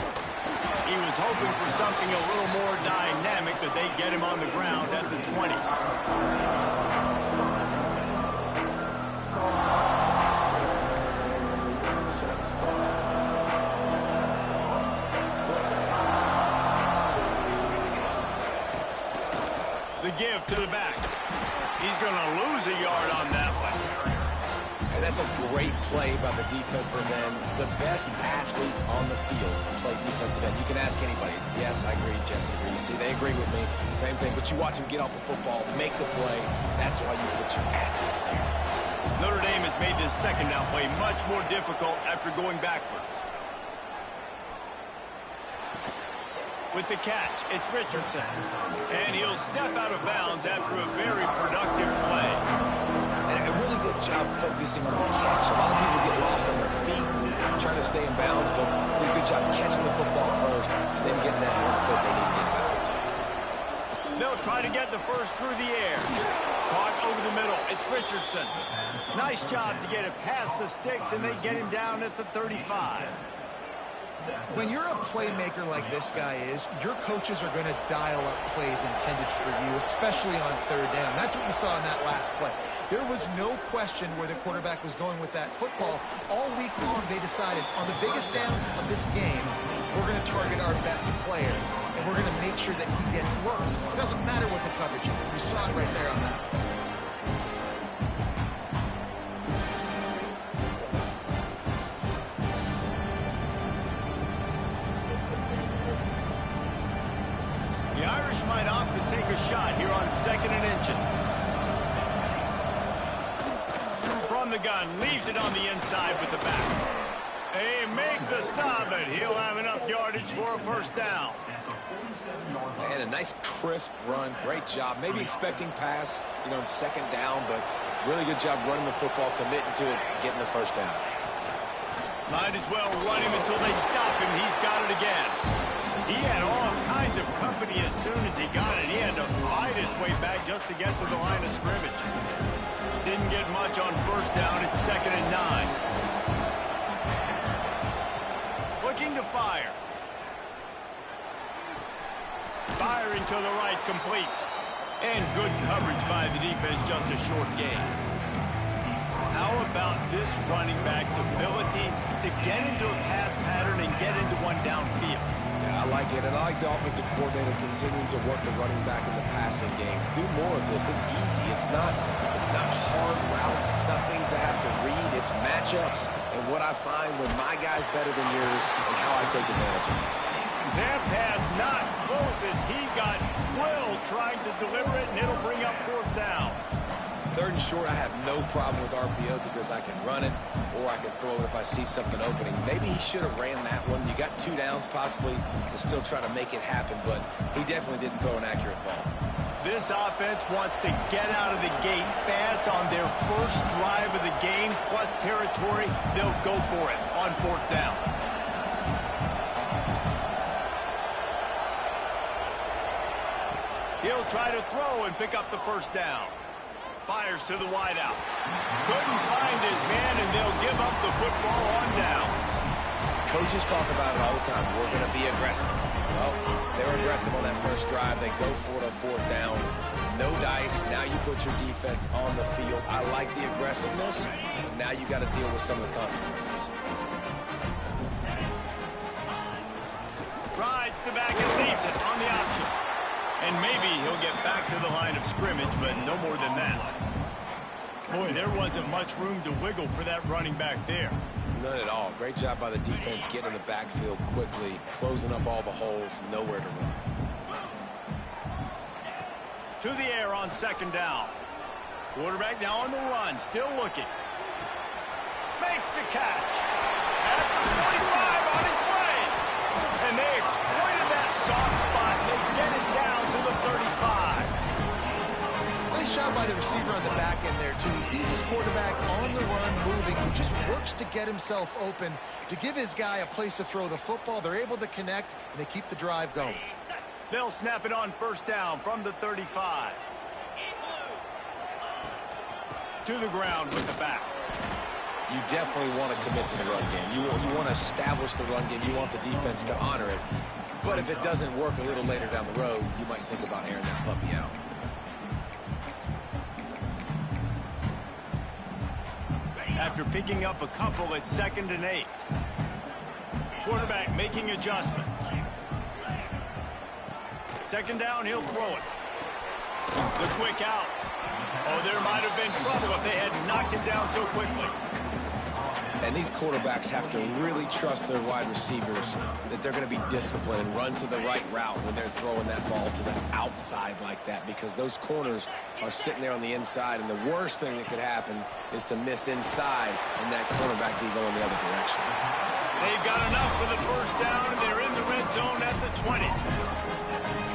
He was hoping for something a little more dynamic, that they get him on the ground at the 20. The give to the back. He's going to lose a yard on that one. And that's a great play by the defensive end. The best athletes on the field play defensive end. You can ask anybody. Yes, I agree. Jesse agrees. See, they agree with me. Same thing. But you watch them get off the football, make the play. That's why you put your athletes there. Notre Dame has made this second down play much more difficult after going backwards. With the catch, it's Richardson. And he'll step out of bounds after a very productive play. And a really good job focusing on the catch. A lot of people get lost on their feet trying to stay in bounds, but do a good job catching the football first and then getting that 1 foot they need to get back. They'll try to get the first through the air. Caught over the middle. It's Richardson. Nice job to get it past the sticks, and they get him down at the 35. When you're a playmaker like this guy is, your coaches are going to dial up plays intended for you, especially on third down. That's what you saw in that last play. There was no question where the quarterback was going with that football. All week long, they decided on the biggest downs of this game, we're going to target our best player, and we're going to make sure that he gets looks. It doesn't matter what the coverage is. You saw it right there on that play. The Irish might opt to take a shot here on 2nd and inches. From the gun, leaves it on the inside with the back. They make the stop, but he'll have enough yardage for a first down. And a nice crisp run. Great job. Maybe expecting pass, on 2nd down, but really good job running the football, committing to it, getting the first down. Might as well run him until they stop him. He's got it again. He had all kinds of company as soon as he got it. He had to fight his way back just to get to the line of scrimmage. Didn't get much on first down. It's 2nd and 9. Looking to fire. Firing to the right, complete. And good coverage by the defense, just a short gain. How about this running back's ability to get into a pass pattern and get into one downfield? Yeah, I like it, and I like the offensive coordinator continuing to work the running back in the passing game. Do more of this. It's easy. It's not hard routes. It's not things I have to read. It's matchups and what I find when my guy's better than yours and how I take advantage of it. That pass not close as he got drilled trying to deliver it, and it'll bring up 4th down. 3rd and short, I have no problem with RPO because I can run it or I can throw it if I see something opening. Maybe he should have ran that one. You got 2 downs possibly to still try to make it happen, but he definitely didn't throw an accurate ball. This offense wants to get out of the gate fast on their first drive of the game, plus territory. They'll go for it on 4th down. He'll try to throw and pick up the first down. Fires to the wideout. Couldn't find his man, and they'll give up the football on downs. Coaches talk about it all the time. We're going to be aggressive. Well, they were aggressive on that first drive. They go for it on 4th down. No dice. Now you put your defense on the field. I like the aggressiveness, but now you got to deal with some of the consequences. Rides the back and leaves it on the option. And maybe he'll get back to the line of scrimmage, but no more than that. Boy, there wasn't much room to wiggle for that running back there. None at all. Great job by the defense getting in the backfield quickly, closing up all the holes, nowhere to run. To the air on 2nd down. Quarterback now on the run, still looking. Makes the catch. At the 45 on his way. And they exploited that soft spot. They get it down to the 35. Nice job by the receiver on the back end there, too. He sees his quarterback on the run moving. He just works to get himself open, to give his guy a place to throw the football. They're able to connect, and they keep the drive going. They'll snap it on 1st down from the 35. To the ground with the back. You definitely want to commit to the run game. You want to establish the run game. You want the defense to honor it. But if it doesn't work a little later down the road, you might think about airing that puppy out. After picking up a couple at 2nd and 8. Quarterback making adjustments. 2nd down, he'll throw it. The quick out. Oh, there might have been trouble if they had knocked it down so quickly. And these quarterbacks have to really trust their wide receivers that they're going to be disciplined and run to the right route when they're throwing that ball to the outside like that, because those corners are sitting there on the inside, and the worst thing that could happen is to miss inside and that cornerback be going the other direction. They've got enough for the first down, and they're in the red zone at the 20.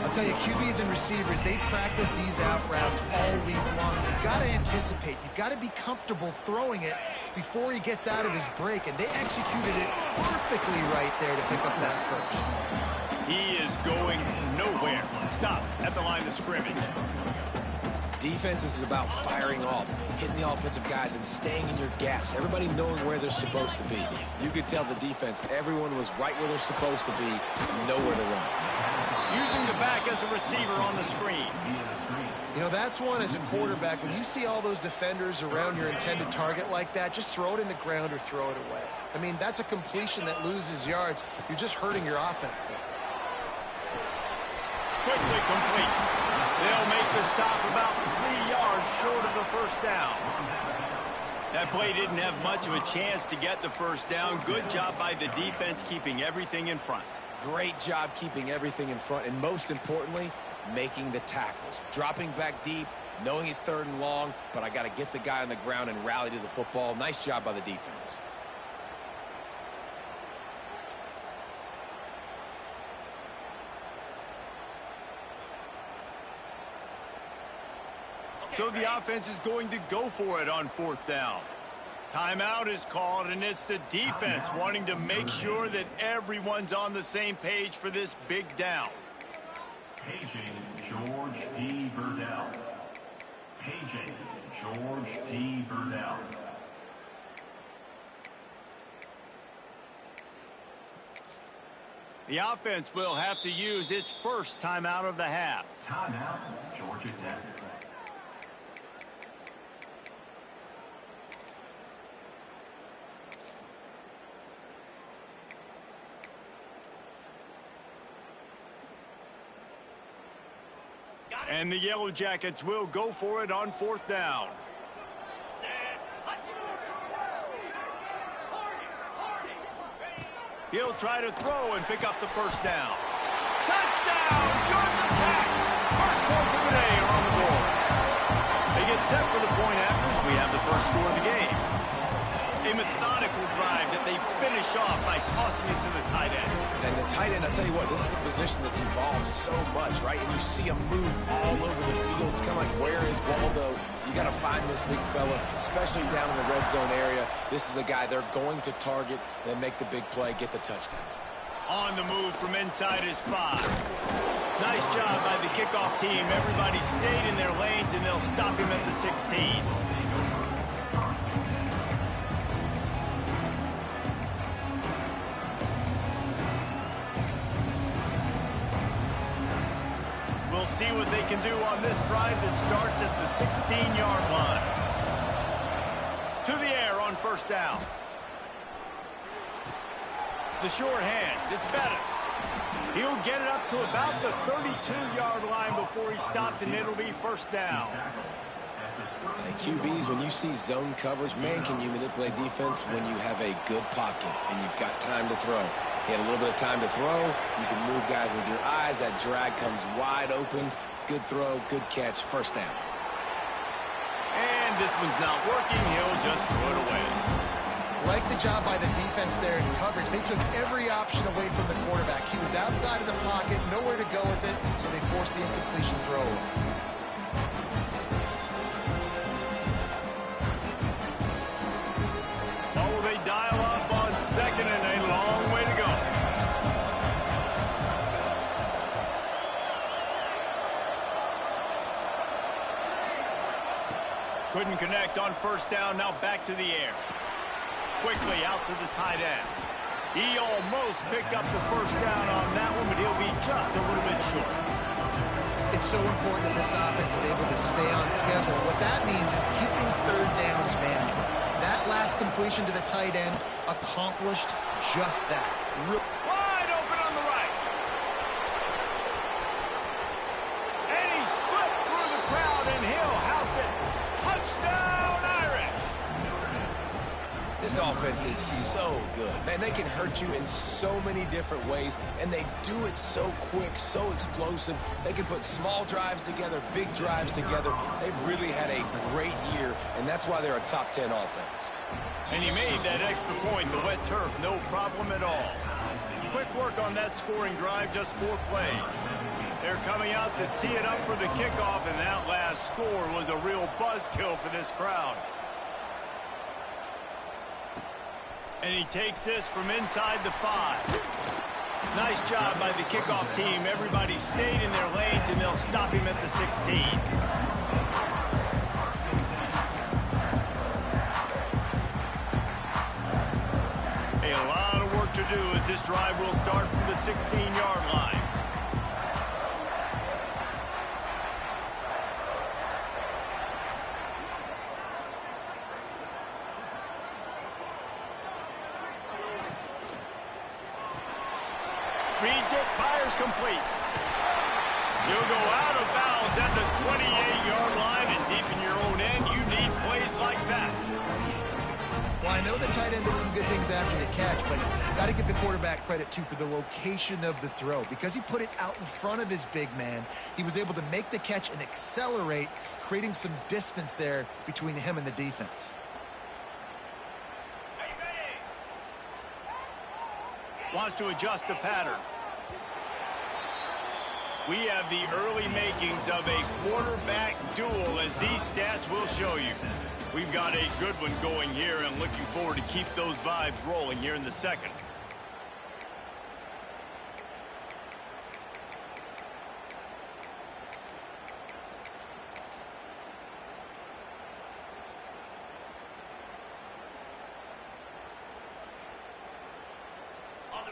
I'll tell you, QBs and receivers, they practice these out routes all week long. You've got to anticipate. You've got to be comfortable throwing it before he gets out of his break, and they executed it perfectly right there to pick up that first. He is going nowhere. Stop at the line of scrimmage. Defense is about firing off, hitting the offensive guys, and staying in your gaps. Everybody knowing where they're supposed to be. You could tell the defense, everyone was right where they're supposed to be, nowhere to run. Using the back as a receiver on the screen. You know, that's one as a quarterback. When you see all those defenders around your intended target like that, just throw it in the ground or throw it away. I mean, that's a completion that loses yards. You're just hurting your offense there. Quickly complete. They'll make the stop about 3 yards short of the first down. That play didn't have much of a chance to get the first down. Good job by the defense keeping everything in front. Great job keeping everything in front, and most importantly, making the tackles. Dropping back deep, knowing it's 3rd and long, but I got to get the guy on the ground and rally to the football. Nice job by the defense. So the offense is going to go for it on 4th down. Timeout is called, and it's the defense wanting to make sure that everyone's on the same page for this big down. Paging George P. Burdell. Paging George P. Burdell. The offense will have to use its first timeout of the half. Timeout, Georgia Tech. And the Yellow Jackets will go for it on 4th down. He'll try to throw and pick up the first down. Touchdown, Georgia Tech! First points of the day are on the board. They get set for the point after as we have the first score of the game. A methodical drive that they finish off by tossing it to the tight end. And the tight end, I'll tell you what, this is a position that's evolved so much, right? And you see him move all over the field. It's kind of like, where is Waldo? You got to find this big fella, especially down in the red zone area. This is the guy they're going to target and make the big play, get the touchdown. On the move from inside his 5. Nice job by the kickoff team. Everybody stayed in their lanes, and they'll stop him at the 16. We'll see what they can do on this drive that starts at the 16-yard line. To the air on 1st down. The short hands, it's Bettis. He'll get it up to about the 32-yard line before he stopped, and it'll be 1st down. Hey, QBs, when you see zone coverage, man, can you manipulate defense when you have a good pocket and you've got time to throw. He had a little bit of time to throw. You can move guys with your eyes. That drag comes wide open. Good throw, good catch, 1st down. And this one's not working. He'll just throw it away. Like the job by the defense there in coverage. They took every option away from the quarterback. He was outside of the pocket, nowhere to go with it, so they forced the incompletion throw. Oh, they dial up on 2nd and a long way to go. Couldn't connect on 1st down. Now back to the air. Quickly out to the tight end. He almost picked up the 1st down on that one, but he'll be just a little bit short. It's so important that this offense is able to stay on schedule. What that means is keeping 3rd downs management. That last completion to the tight end accomplished just that. Wide open on the right. And he slipped through the crowd, and he'll house it. Touchdown, Irish. This offense is so good. Man, they can hurt you in so many different ways, and they do it so quick, so explosive. They can put small drives together, big drives together. They've really had a great year, and that's why they're a top 10 offense. And he made that extra point, the wet turf, no problem at all. Quick work on that scoring drive, just 4 plays. They're coming out to tee it up for the kickoff, and that last score was a real buzzkill for this crowd. And he takes this from inside the 5. Nice job by the kickoff team. Everybody stayed in their lanes, and they'll stop him at the 16. A lot of work to do as this drive will start from the 16-yard line. Reads it, fires complete. You'll go out of bounds at the 28-yard line, and deep in your own end, you need plays like that. Well, I know the tight end did some good things after the catch, but got to give the quarterback credit, too, for the location of the throw. Because he put it out in front of his big man, he was able to make the catch and accelerate, creating some distance there between him and the defense. Wants to adjust the pattern. We have the early makings of a quarterback duel, as these stats will show you. We've got a good one going here, and looking forward to keep those vibes rolling here in the second.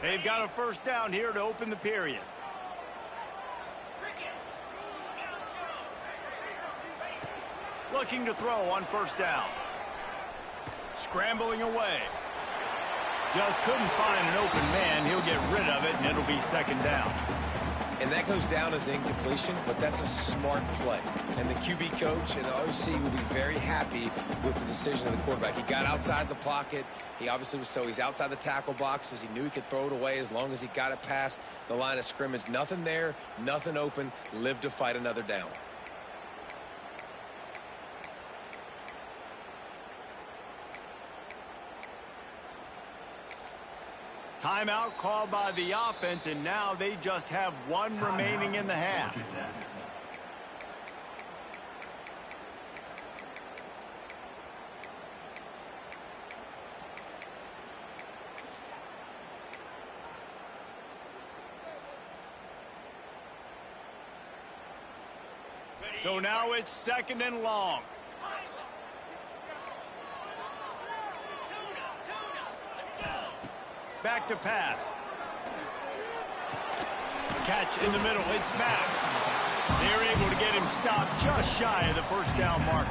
They've got a first down here to open the period. Looking to throw on first down. Scrambling away. Just couldn't find an open man. He'll get rid of it, and it'll be second down. And that goes down as incompletion, but that's a smart play. And the QB coach and the OC will be very happy with the decision of the quarterback. He got outside the pocket. He obviously was he's outside the tackle boxes. He knew he could throw it away as long as he got it past the line of scrimmage. Nothing there, nothing open. Live to fight another down. Timeout called by the offense, and now they just have one remaining in the half. So now it's second and long. Back to pass. Catch in the middle. It's Max. They're able to get him stopped just shy of the first down marker.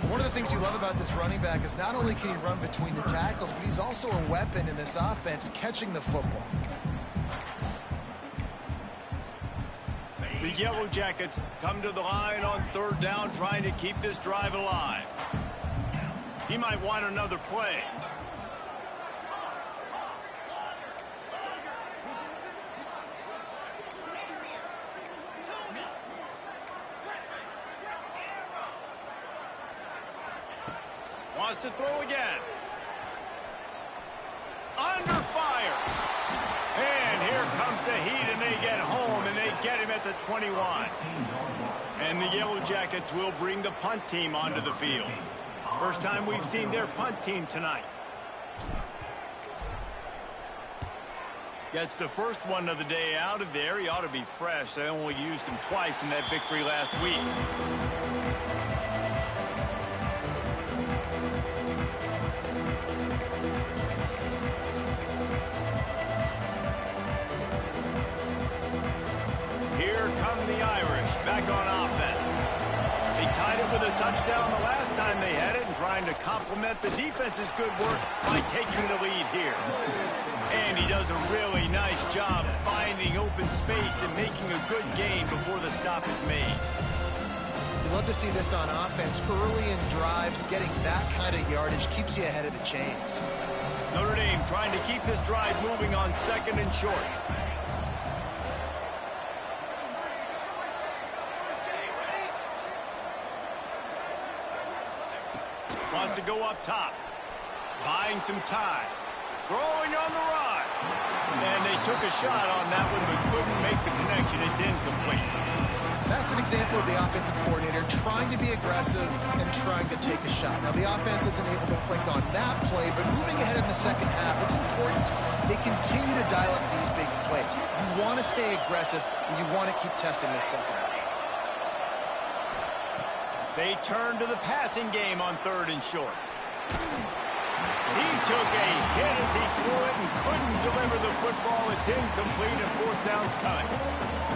One of the things you love about this running back is not only can he run between the tackles, but he's also a weapon in this offense, catching the football. The Yellow Jackets come to the line on third down, trying to keep this drive alive. He might want another play. Wants to throw again. Under fire. And here comes the heat, and they get home, and they get him at the 21. And the Yellow Jackets will bring the punt team onto the field. First time we've seen their punt team tonight. Gets the first one of the day out of there. He ought to be fresh. They only used him twice in that victory last week. Back on offense. They tied it with a touchdown the last time they had it, and trying to complement the defense's good work by taking the lead here. And he does a really nice job finding open space and making a good gain before the stop is made. You love to see this on offense. Early in drives, getting that kind of yardage keeps you ahead of the chains. Notre Dame trying to keep this drive moving on second and short. Wants to go up top. Buying some time. Throwing on the run. And they took a shot on that one, but couldn't make the connection. It's incomplete. That's an example of the offensive coordinator trying to be aggressive and trying to take a shot. Now, the offense isn't able to click on that play, but moving ahead in the second half, it's important they continue to dial up these big plays. You want to stay aggressive, and you want to keep testing this second half. They turn to the passing game on 3rd and short. He took a hit as he threw it and couldn't deliver the football. It's incomplete and 4th down's coming.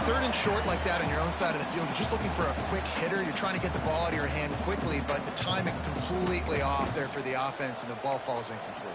3rd and short like that on your own side of the field, you're just looking for a quick hitter. You're trying to get the ball out of your hand quickly, but the timing completely off there for the offense, and the ball falls incomplete.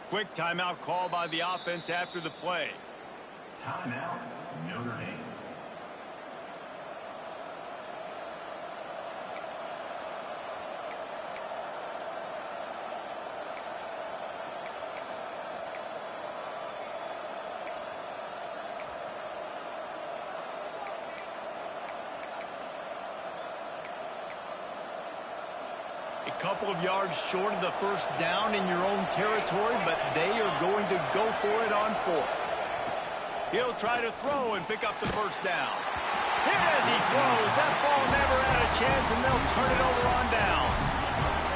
Quick timeout call by the offense after the play. Timeout, Notre Dame. A couple of yards short of the 1st down in your own territory, but they are going to go for it on 4th. He'll try to throw and pick up the 1st down. Hit as he throws. That ball never had a chance, and they'll turn it over on downs.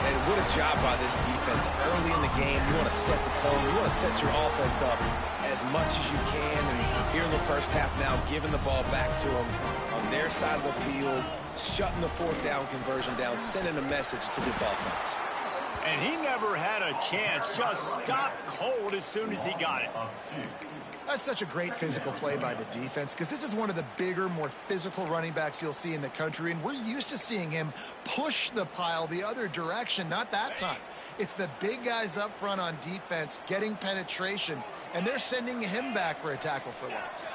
And what a job by this defense. Early in the game, you want to set the tone. You want to set your offense up as much as you can. And here in the 1st half now, giving the ball back to them on their side of the field, shutting the 4th down conversion down, sending a message to this offense. And he never had a chance. Just stopped cold as soon as he got it. That's such a great physical play by the defense, because this is one of the bigger, more physical running backs you'll see in the country, and we're used to seeing him push the pile the other direction. Not that time. It's the big guys up front on defense getting penetration, and they're sending him back for a tackle for loss.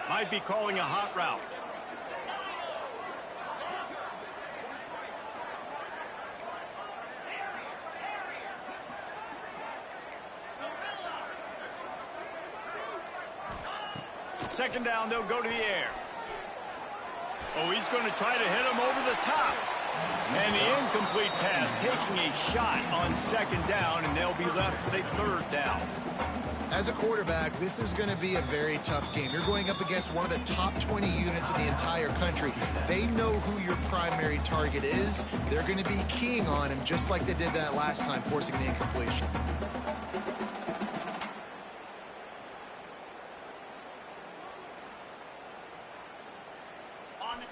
Might be calling a hot route. Second down, they'll go to the air. Oh, he's going to try to hit him over the top. And the incomplete pass taking a shot on 2nd down, and they'll be left with a 3rd down. As a quarterback, this is going to be a very tough game. You're going up against one of the top 20 units in the entire country. They know who your primary target is. They're going to be keying on him just like they did that last time, forcing the incompletion.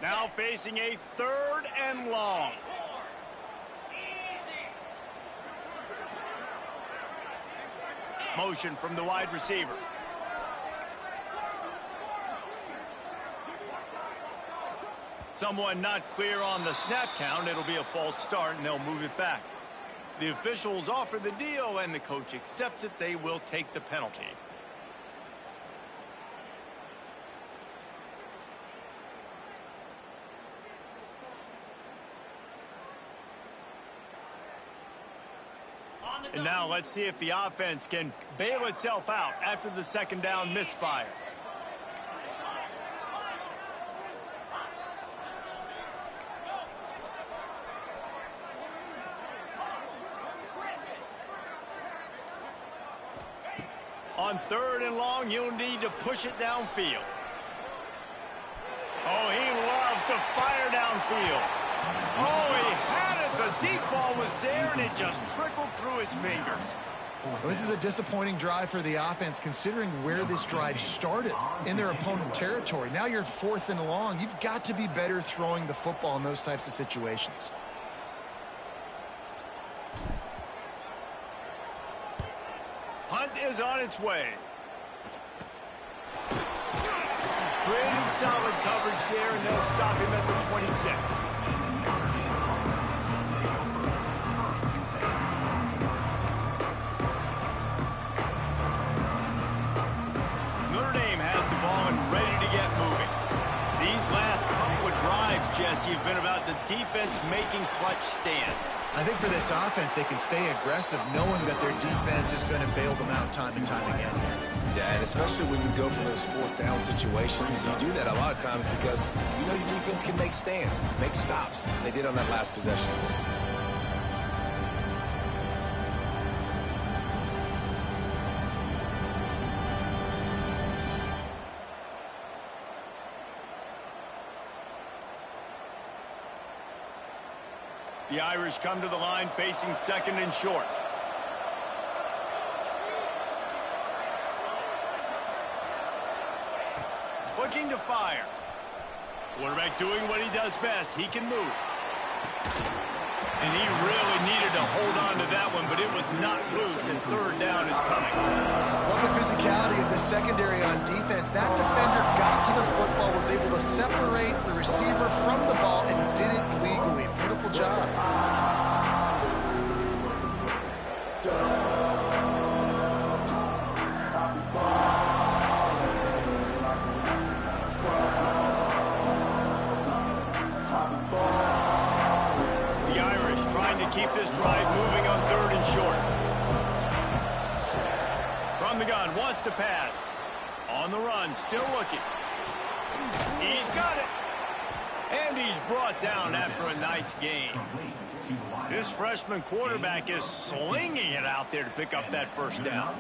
Now facing a 3rd and long. Motion from the wide receiver. Someone not clear on the snap count. It'll be a false start, and they'll move it back. The officials offer the deal, and the coach accepts it. They will take the penalty. And now let's see if the offense can bail itself out after the 2nd down misfire. On 3rd and long, you'll need to push it downfield. Oh, he loves to fire downfield. Oh, he had it. The deep ball was there, and it just trickled through his fingers. Well, this is a disappointing drive for the offense, considering where this drive started in their opponent territory. Now you're 4th and long. You've got to be better throwing the football in those types of situations. Punt is on its way. Pretty solid coverage there, and they'll stop him at the 26. Notre Dame has the ball and ready to get moving. These last couple of drives, Jesse, have been about the defense making clutch stand. I think for this offense, they can stay aggressive knowing that their defense is going to bail them out time and time again. Yeah, and especially when you go for those 4th down situations, you do that a lot of times because you know your defense can make stands, make stops. They did on that last possession. The Irish come to the line facing 2nd and short. Looking to fire. Quarterback doing what he does best. He can move. And he really needed to hold on to that one, but it was not loose, and 3rd down is coming. Love the physicality of the secondary on defense. That defender got to the football, was able to separate the receiver from the ball, and did it legally. Beautiful job. Keep this drive moving on 3rd and short. From the gun, wants to pass. On the run, still looking. He's got it. And he's brought down after a nice gain. This freshman quarterback is slinging it out there to pick up that 1st down.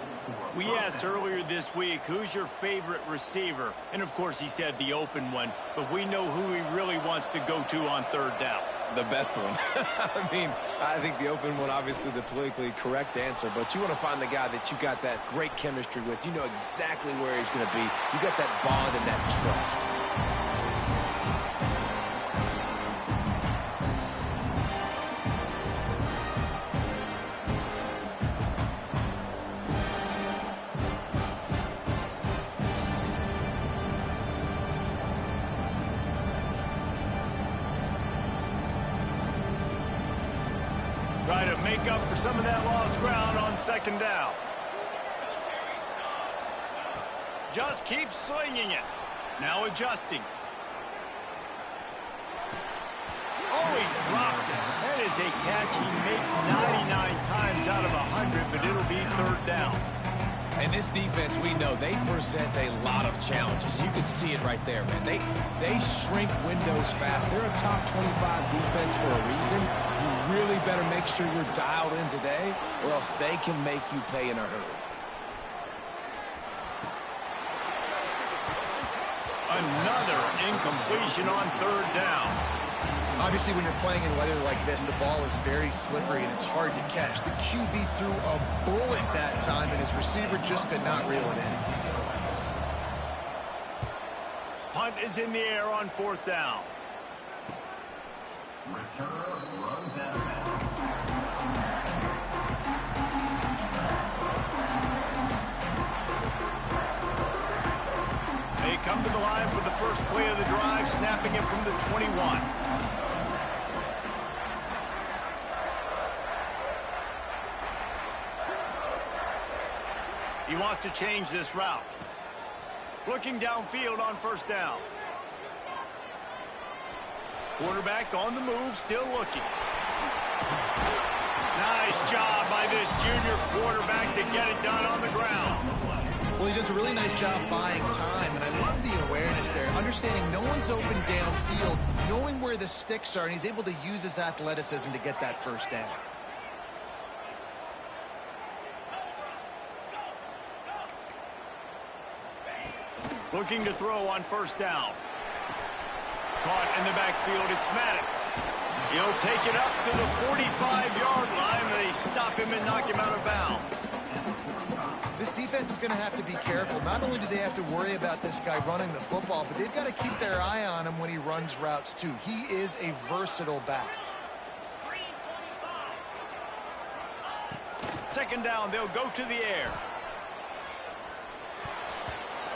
We asked earlier this week, who's your favorite receiver? And, of course, he said the open one. But we know who he really wants to go to on 3rd down. The best one. I mean, I think the open one, obviously the politically correct answer, but you want to find the guy that you got that great chemistry with. You know exactly where he's going to be. You got that bond and that trust. Try to make up for some of that lost ground on 2nd down. Just keeps slinging it. Now adjusting. Oh, he drops it. That is a catch he makes 99 times out of 100, but it'll be 3rd down. And this defense, we know, they present a lot of challenges. You can see it right there, man. They shrink windows fast. They're a top 25 defense for a reason. You really better make sure you're dialed in today, or else they can make you pay in a hurry. Another incompletion on 3rd down. Obviously, when you're playing in weather like this, the ball is very slippery and it's hard to catch. The QB threw a bullet that time, and his receiver just could not reel it in. Punt is in the air on 4th down. Returner runs out of bounds. They come to the line for the first play of the drive, snapping it from the 21. He wants to change this route. Looking downfield on 1st down. Quarterback on the move, still looking. Nice job by this junior quarterback to get it done on the ground. Well, he does a really nice job buying time, and I love the awareness there, understanding no one's open downfield, knowing where the sticks are, and he's able to use his athleticism to get that 1st down. Looking to throw on 1st down. Caught in the backfield, it's Maddox. He'll take it up to the 45-yard line. They stop him and knock him out of bounds. This defense is going to have to be careful. Not only do they have to worry about this guy running the football, but they've got to keep their eye on him when he runs routes too. He is a versatile back. Second down, they'll go to the air.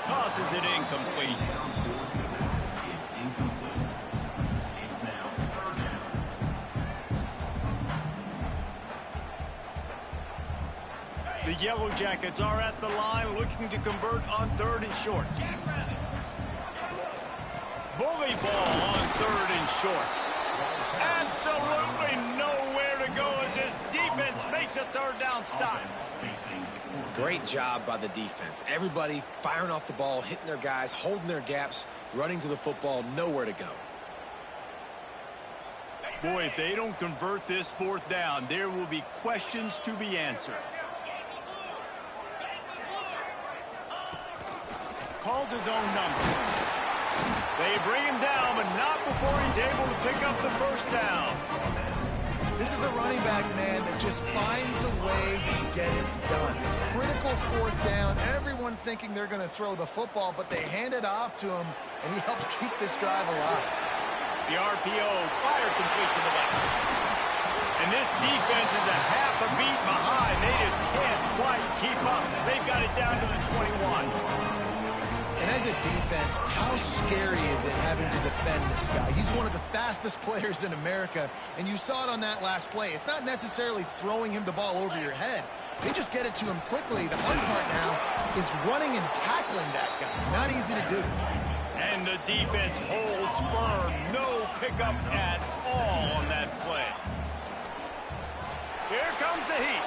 Tosses it incomplete. The Yellow Jackets are at the line looking to convert on 3rd and short. Bully ball on 3rd and short. Absolutely nowhere to go as this defense makes a 3rd down stop. Great job by the defense. Everybody firing off the ball, hitting their guys, holding their gaps, running to the football, nowhere to go. Boy, if they don't convert this 4th down, there will be questions to be answered. Calls his own number. They bring him down, but not before he's able to pick up the 1st down. This is a running back, man, that just finds a way to get it done. Critical 4th down. Everyone thinking they're going to throw the football, but they hand it off to him, and he helps keep this drive alive. The RPO fired complete to the left. And this defense is a half a beat behind. They just can't quite keep up. They've got it down to the 21. And as a defense, how scary is it having to defend this guy? He's one of the fastest players in America, and you saw it on that last play. It's not necessarily throwing him the ball over your head. They just get it to him quickly. The hard part now is running and tackling that guy. Not easy to do. And the defense holds firm. No pickup at all on that play. Here comes the heat.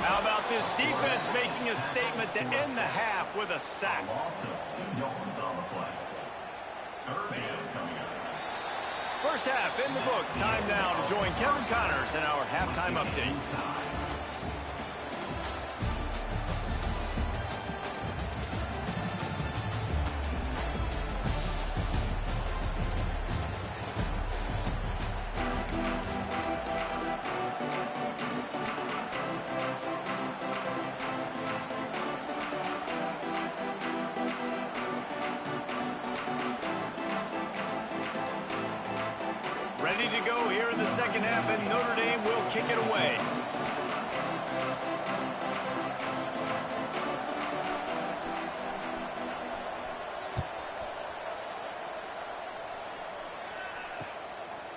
How about this defense making a statement to end the half with a sack? First half in the books. Time now to join Kevin Connors in our halftime update. Ready to go here in the second half, and Notre Dame will kick it away.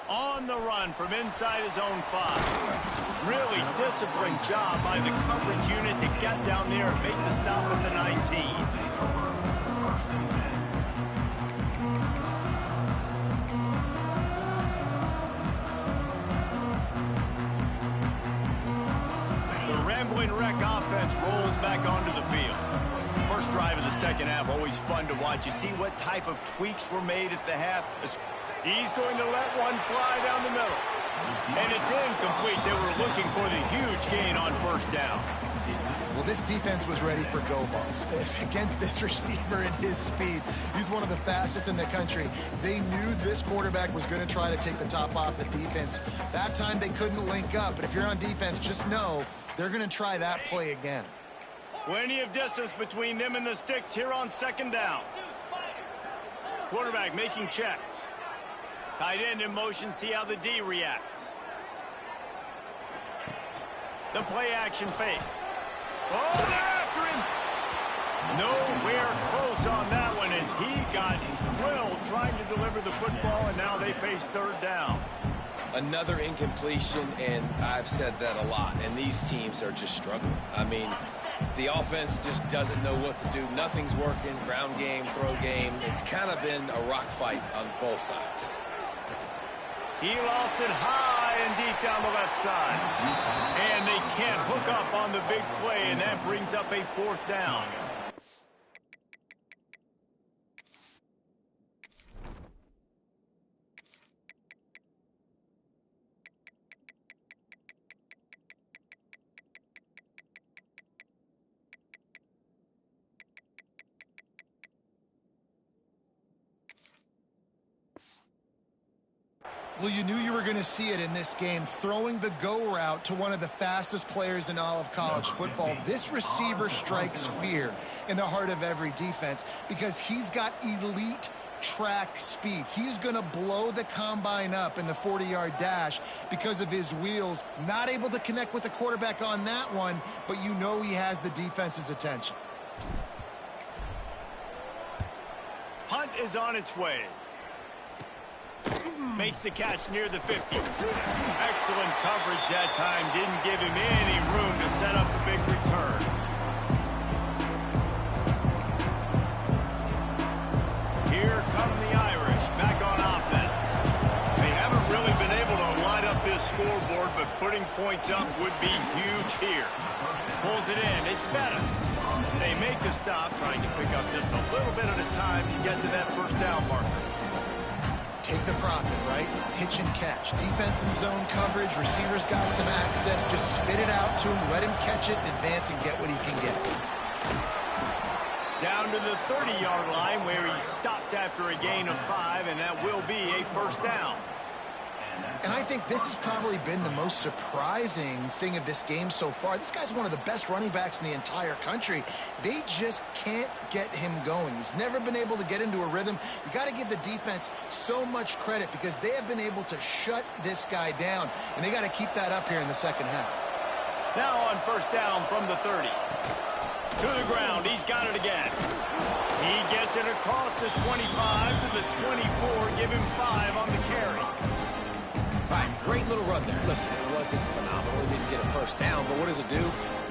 On the run from inside his own 5. Really disciplined job by the coverage unit to get down there and make the stop at the 19. Wreck offense rolls back onto the field. First drive of the second half, always fun to watch. You see what type of tweaks were made at the half. He's going to let one fly down the middle. And it's incomplete. They were looking for the huge gain on 1st down. Well, this defense was ready for go balls. Against this receiver and his speed, he's one of the fastest in the country. They knew this quarterback was going to try to take the top off the defense. That time they couldn't link up, but if you're on defense, just know they're going to try that play again. Plenty of distance between them and the sticks here on 2nd down. Quarterback making checks. Tight end in motion, see how the D reacts. The play action fake. Oh, they're after him. Nowhere close on that one as he got drilled trying to deliver the football, and now they face 3rd down. Another incompletion, and I've said that a lot, and these teams are just struggling. I mean, the offense just doesn't know what to do. Nothing's working. Ground game, throw game. It's kind of been a rock fight on both sides. He lost it high and deep down the left side. And they can't hook up on the big play, and that brings up a 4th down. Well, you knew you were going to see it in this game, throwing the go route to one of the fastest players in all of college football. This receiver strikes fear in the heart of every defense because he's got elite track speed. He's going to blow the combine up in the 40-yard dash because of his wheels. Not able to connect with the quarterback on that one, but you know he has the defense's attention. Punt is on its way. Makes the catch near the 50. Excellent coverage that time. Didn't give him any room to set up a big return. Here come the Irish back on offense. They haven't really been able to light up this scoreboard, but putting points up would be huge here. Pulls it in. It's Bettis. They make the stop, trying to pick up just a little bit at a time to get to that first down marker. Take the profit, right? Pitch and catch. Defense and zone coverage. Receivers got some access. Just spit it out to him. Let him catch it, advance, and get what he can get. Down to the 30-yard line where he stopped after a gain of 5, and that will be a first down. And I think this has probably been the most surprising thing of this game so far. This guy's one of the best running backs in the entire country. They just can't get him going. He's never been able to get into a rhythm. You got to give the defense so much credit because they have been able to shut this guy down, and they got to keep that up here in the second half. Now on first down from the 30. To the ground. He's got it again. He gets it across the 25 to the 24. Give him 5 on the carry. All right, great little run there. Listen, it wasn't phenomenal. He didn't get a first down, but what does it do?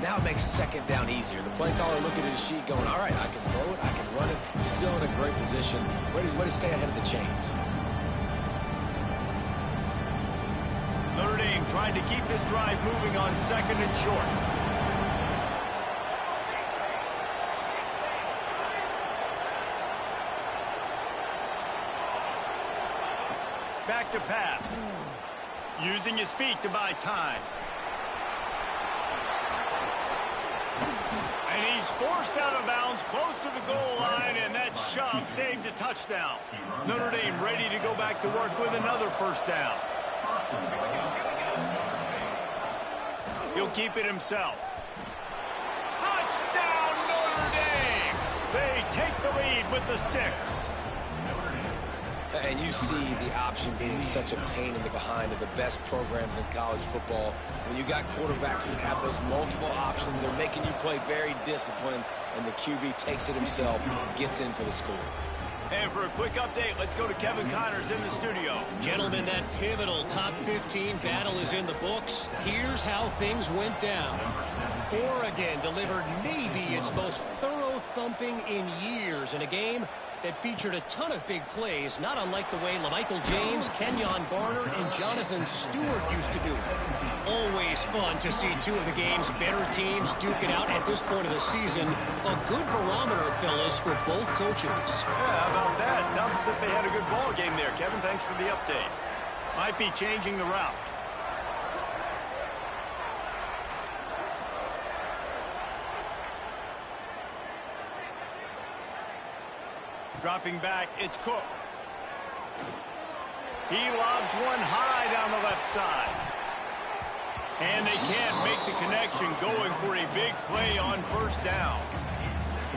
Now it makes second down easier. The play caller looking at his sheet going, all right, I can throw it, I can run it. He's still in a great position. Ready to stay ahead of the chains. Notre Dame trying to keep this drive moving on second and short. Back to pass. Using his feet to buy time. And he's forced out of bounds close to the goal line, and that shove saved a touchdown. Notre Dame ready to go back to work with another first down. He'll keep it himself. Touchdown, Notre Dame! They take the lead with the 6. And you see the option being such a pain in the behind of the best programs in college football. When you got quarterbacks that have those multiple options, they're making you play very disciplined, and the QB takes it himself, gets in for the score. And for a quick update, let's go to Kevin Connors in the studio. Gentlemen, that pivotal top 15 battle is in the books. Here's how things went down. Oregon delivered maybe its most thorough thumping in years in a game that featured a ton of big plays, not unlike the way LaMichael James, Kenyon Garner, and Jonathan Stewart used to do it. Always fun to see two of the game's better teams duke it out at this point of the season. A good barometer, fellas, for both coaches. Yeah, how about that? Sounds as if they had a good ball game there. Kevin, thanks for the update. Might be changing the route. Dropping back, it's Cook. He lobs one high down the left side. And they can't make the connection, going for a big play on first down.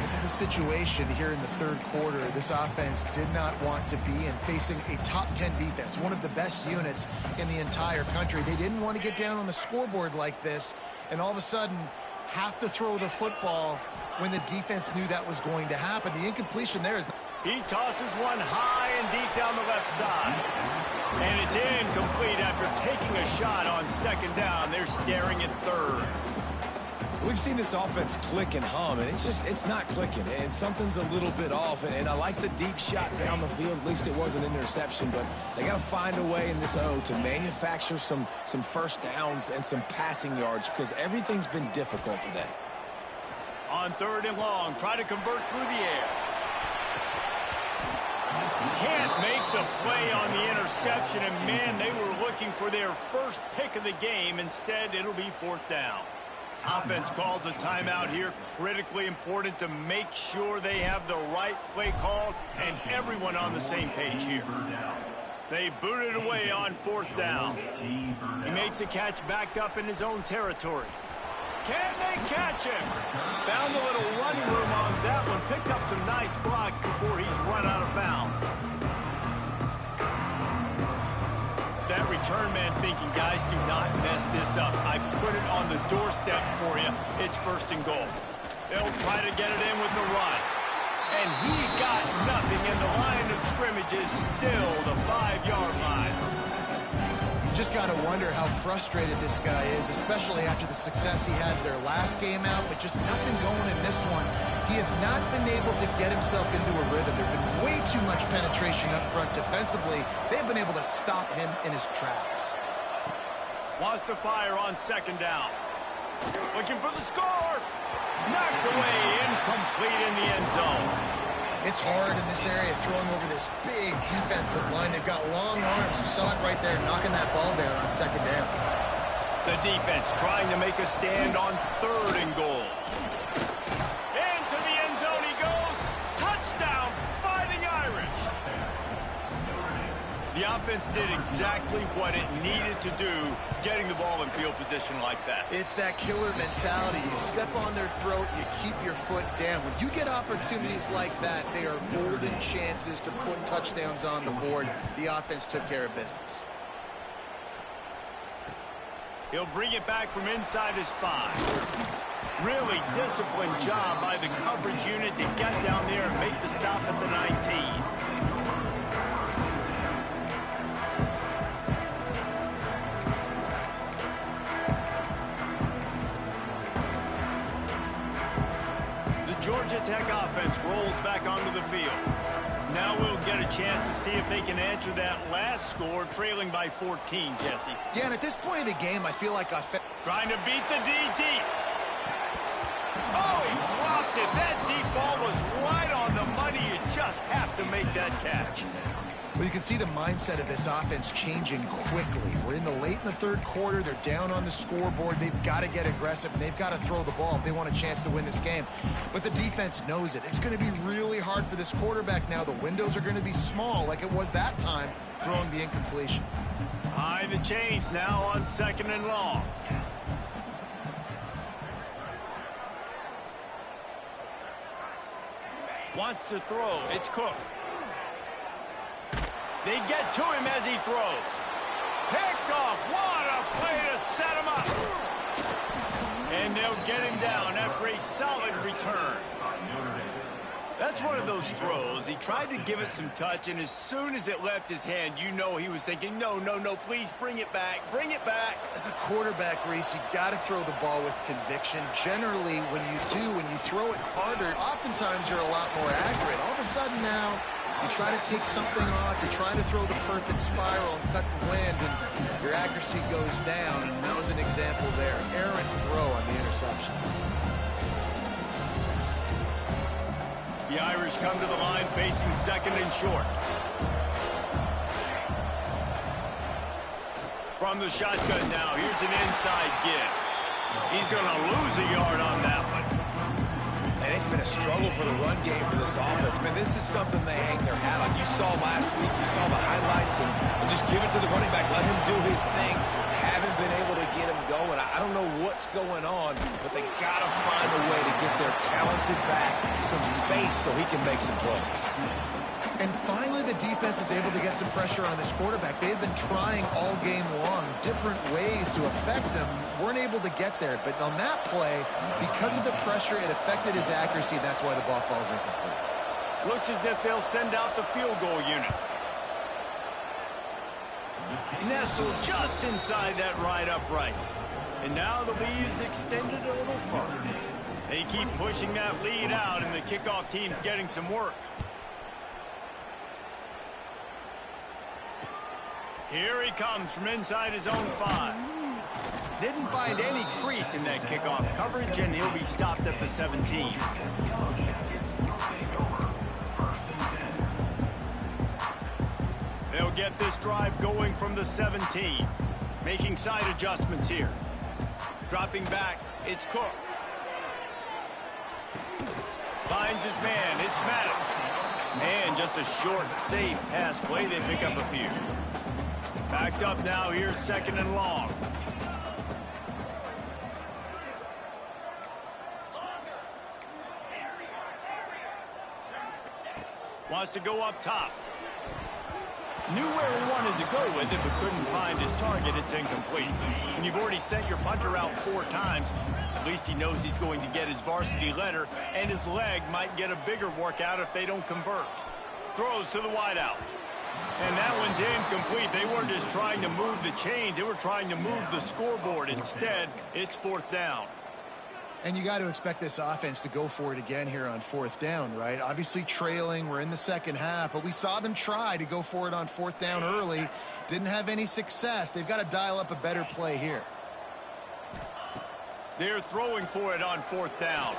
This is a situation here in the third quarter this offense did not want to be in, facing a top 10 defense, one of the best units in the entire country. They didn't want to get down on the scoreboard like this, and all of a sudden have to throw the football when the defense knew that was going to happen. The incompletion there is... He tosses one high and deep down the left side. And it's incomplete after taking a shot on second down. They're staring at third. We've seen this offense click and hum, and it's not clicking, and something's a little bit off. And I like the deep shot down the field. At least it wasn't an interception, but they got to find a way in this O to manufacture some first downs and some passing yards, because everything's been difficult today. On third and long, try to convert through the air. Can't make the play on the interception, and man, they were looking for their first pick of the game. Instead, it'll be fourth down. Offense calls a timeout here. Critically important to make sure they have the right play called and everyone on the same page here. They booted away on 4th down. He makes a catch backed up in his own territory. Can they catch him? Found a little running room on that one. Picked up some nice blocks before he's run out of bounds. That return man thinking, guys, do not mess this up. I put it on the doorstep for you. It's 1st and goal. They'll try to get it in with the run. And he got nothing, and the line of scrimmage is still the 5-yard line. You just got to wonder how frustrated this guy is, especially after the success he had their last game out, but just nothing going in this one. He has not been able to get himself into a rhythm. There's been way too much penetration up front defensively. They've been able to stop him in his tracks. Wants to fire on 2nd down. Looking for the score. Knocked away, incomplete in the end zone. It's hard in this area throwing over this big defensive line. They've got long arms. You saw it right there, knocking that ball down on 2nd down. The defense trying to make a stand on 3rd and goal. Into the end zone he goes. Touchdown, Fighting Irish. The offense did exactly what it needed to do, getting the ball in field position like that. It's that killer mentality. You step on their throat, you keep your foot down. When you get opportunities like that, they are golden chances to put touchdowns on the board. The offense took care of business. He'll bring it back from inside his 5. Really disciplined job by the coverage unit to get down there and make the stop at the 19. Georgia Tech offense rolls back onto the field. Now we'll get a chance to see if they can answer that last score, trailing by 14, Jesse. Yeah, and at this point of the game, I feel like trying to beat the D deep. Oh, he dropped it. That deep ball was right on the money. You just have to make that catch. Well, you can see the mindset of this offense changing quickly. We're in the 3rd quarter. They're down on the scoreboard. They've got to get aggressive, and they've got to throw the ball if they want a chance to win this game. But the defense knows it. It's going to be really hard for this quarterback now. The windows are going to be small like it was that time, throwing the incompletion. High the chains now on 2nd and long. Wants to throw. It's Cook. They get to him as he throws. Picked off. What a play to set him up. And they'll get him down after a solid return. That's one of those throws. He tried to give it some touch, and as soon as it left his hand, you know he was thinking, no, no, no, please bring it back. Bring it back. As a quarterback, Reese, you got to throw the ball with conviction. Generally, when you throw it harder, oftentimes you're a lot more accurate. All of a sudden now, you try to take something off, you're trying to throw the perfect spiral and cut the wind, and your accuracy goes down, and that was an example there. Errant throw on the interception. The Irish come to the line facing 2nd and short. From the shotgun now, here's an inside give. He's going to lose a yard on that one. And it's been a struggle for the run game for this offense. Man, this is something they hang their hat on. You saw last week, you saw the highlights, and just give it to the running back. Let him do his thing. Haven't been able to get him going. I don't know what's going on, but they got to find a way to get their talented back some space so he can make some plays. And finally, the defense is able to get some pressure on this quarterback. They had been trying all game long different ways to affect him. Weren't able to get there. But on that play, because of the pressure, it affected his accuracy, and that's why the ball falls incomplete. Looks as if they'll send out the field goal unit. Nestled just inside that right upright. And now the lead is extended a little further. They keep pushing that lead out, and the kickoff team's getting some work. Here he comes from inside his own 5. Didn't find any crease in that kickoff coverage, and he'll be stopped at the 17. They'll get this drive going from the 17. Making side adjustments here. Dropping back, it's Cook. Finds his man, it's Maddox. And just a short, safe pass play. They pick up a few. Backed up now. Here's 2nd and long. Wants to go up top. Knew where he wanted to go with it, but couldn't find his target. It's incomplete. When you've already sent your punter out 4 times, at least he knows he's going to get his varsity letter, and his leg might get a bigger workout if they don't convert. Throws to the wideout. And that one's incomplete. They weren't just trying to move the chains. They were trying to move the scoreboard. Instead, it's 4th down. And you got to expect this offense to go for it again here on 4th down, right? Obviously trailing, we're in the 2nd half, but we saw them try to go for it on 4th down early. Didn't have any success. They've got to dial up a better play here. They're throwing for it on 4th down.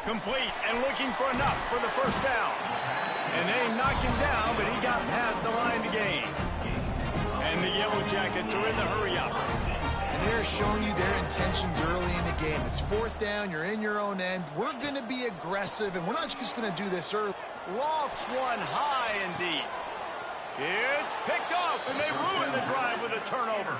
Complete and looking for enough for the 1st down. And they knocked him down, but he got past the line to gain. And the Yellow Jackets are in the hurry-up. And they're showing you their intentions early in the game. It's 4th down, you're in your own end. We're going to be aggressive, and we're not just going to do this early. Lofts one high and deep. It's picked off, and they ruin the drive with a turnover.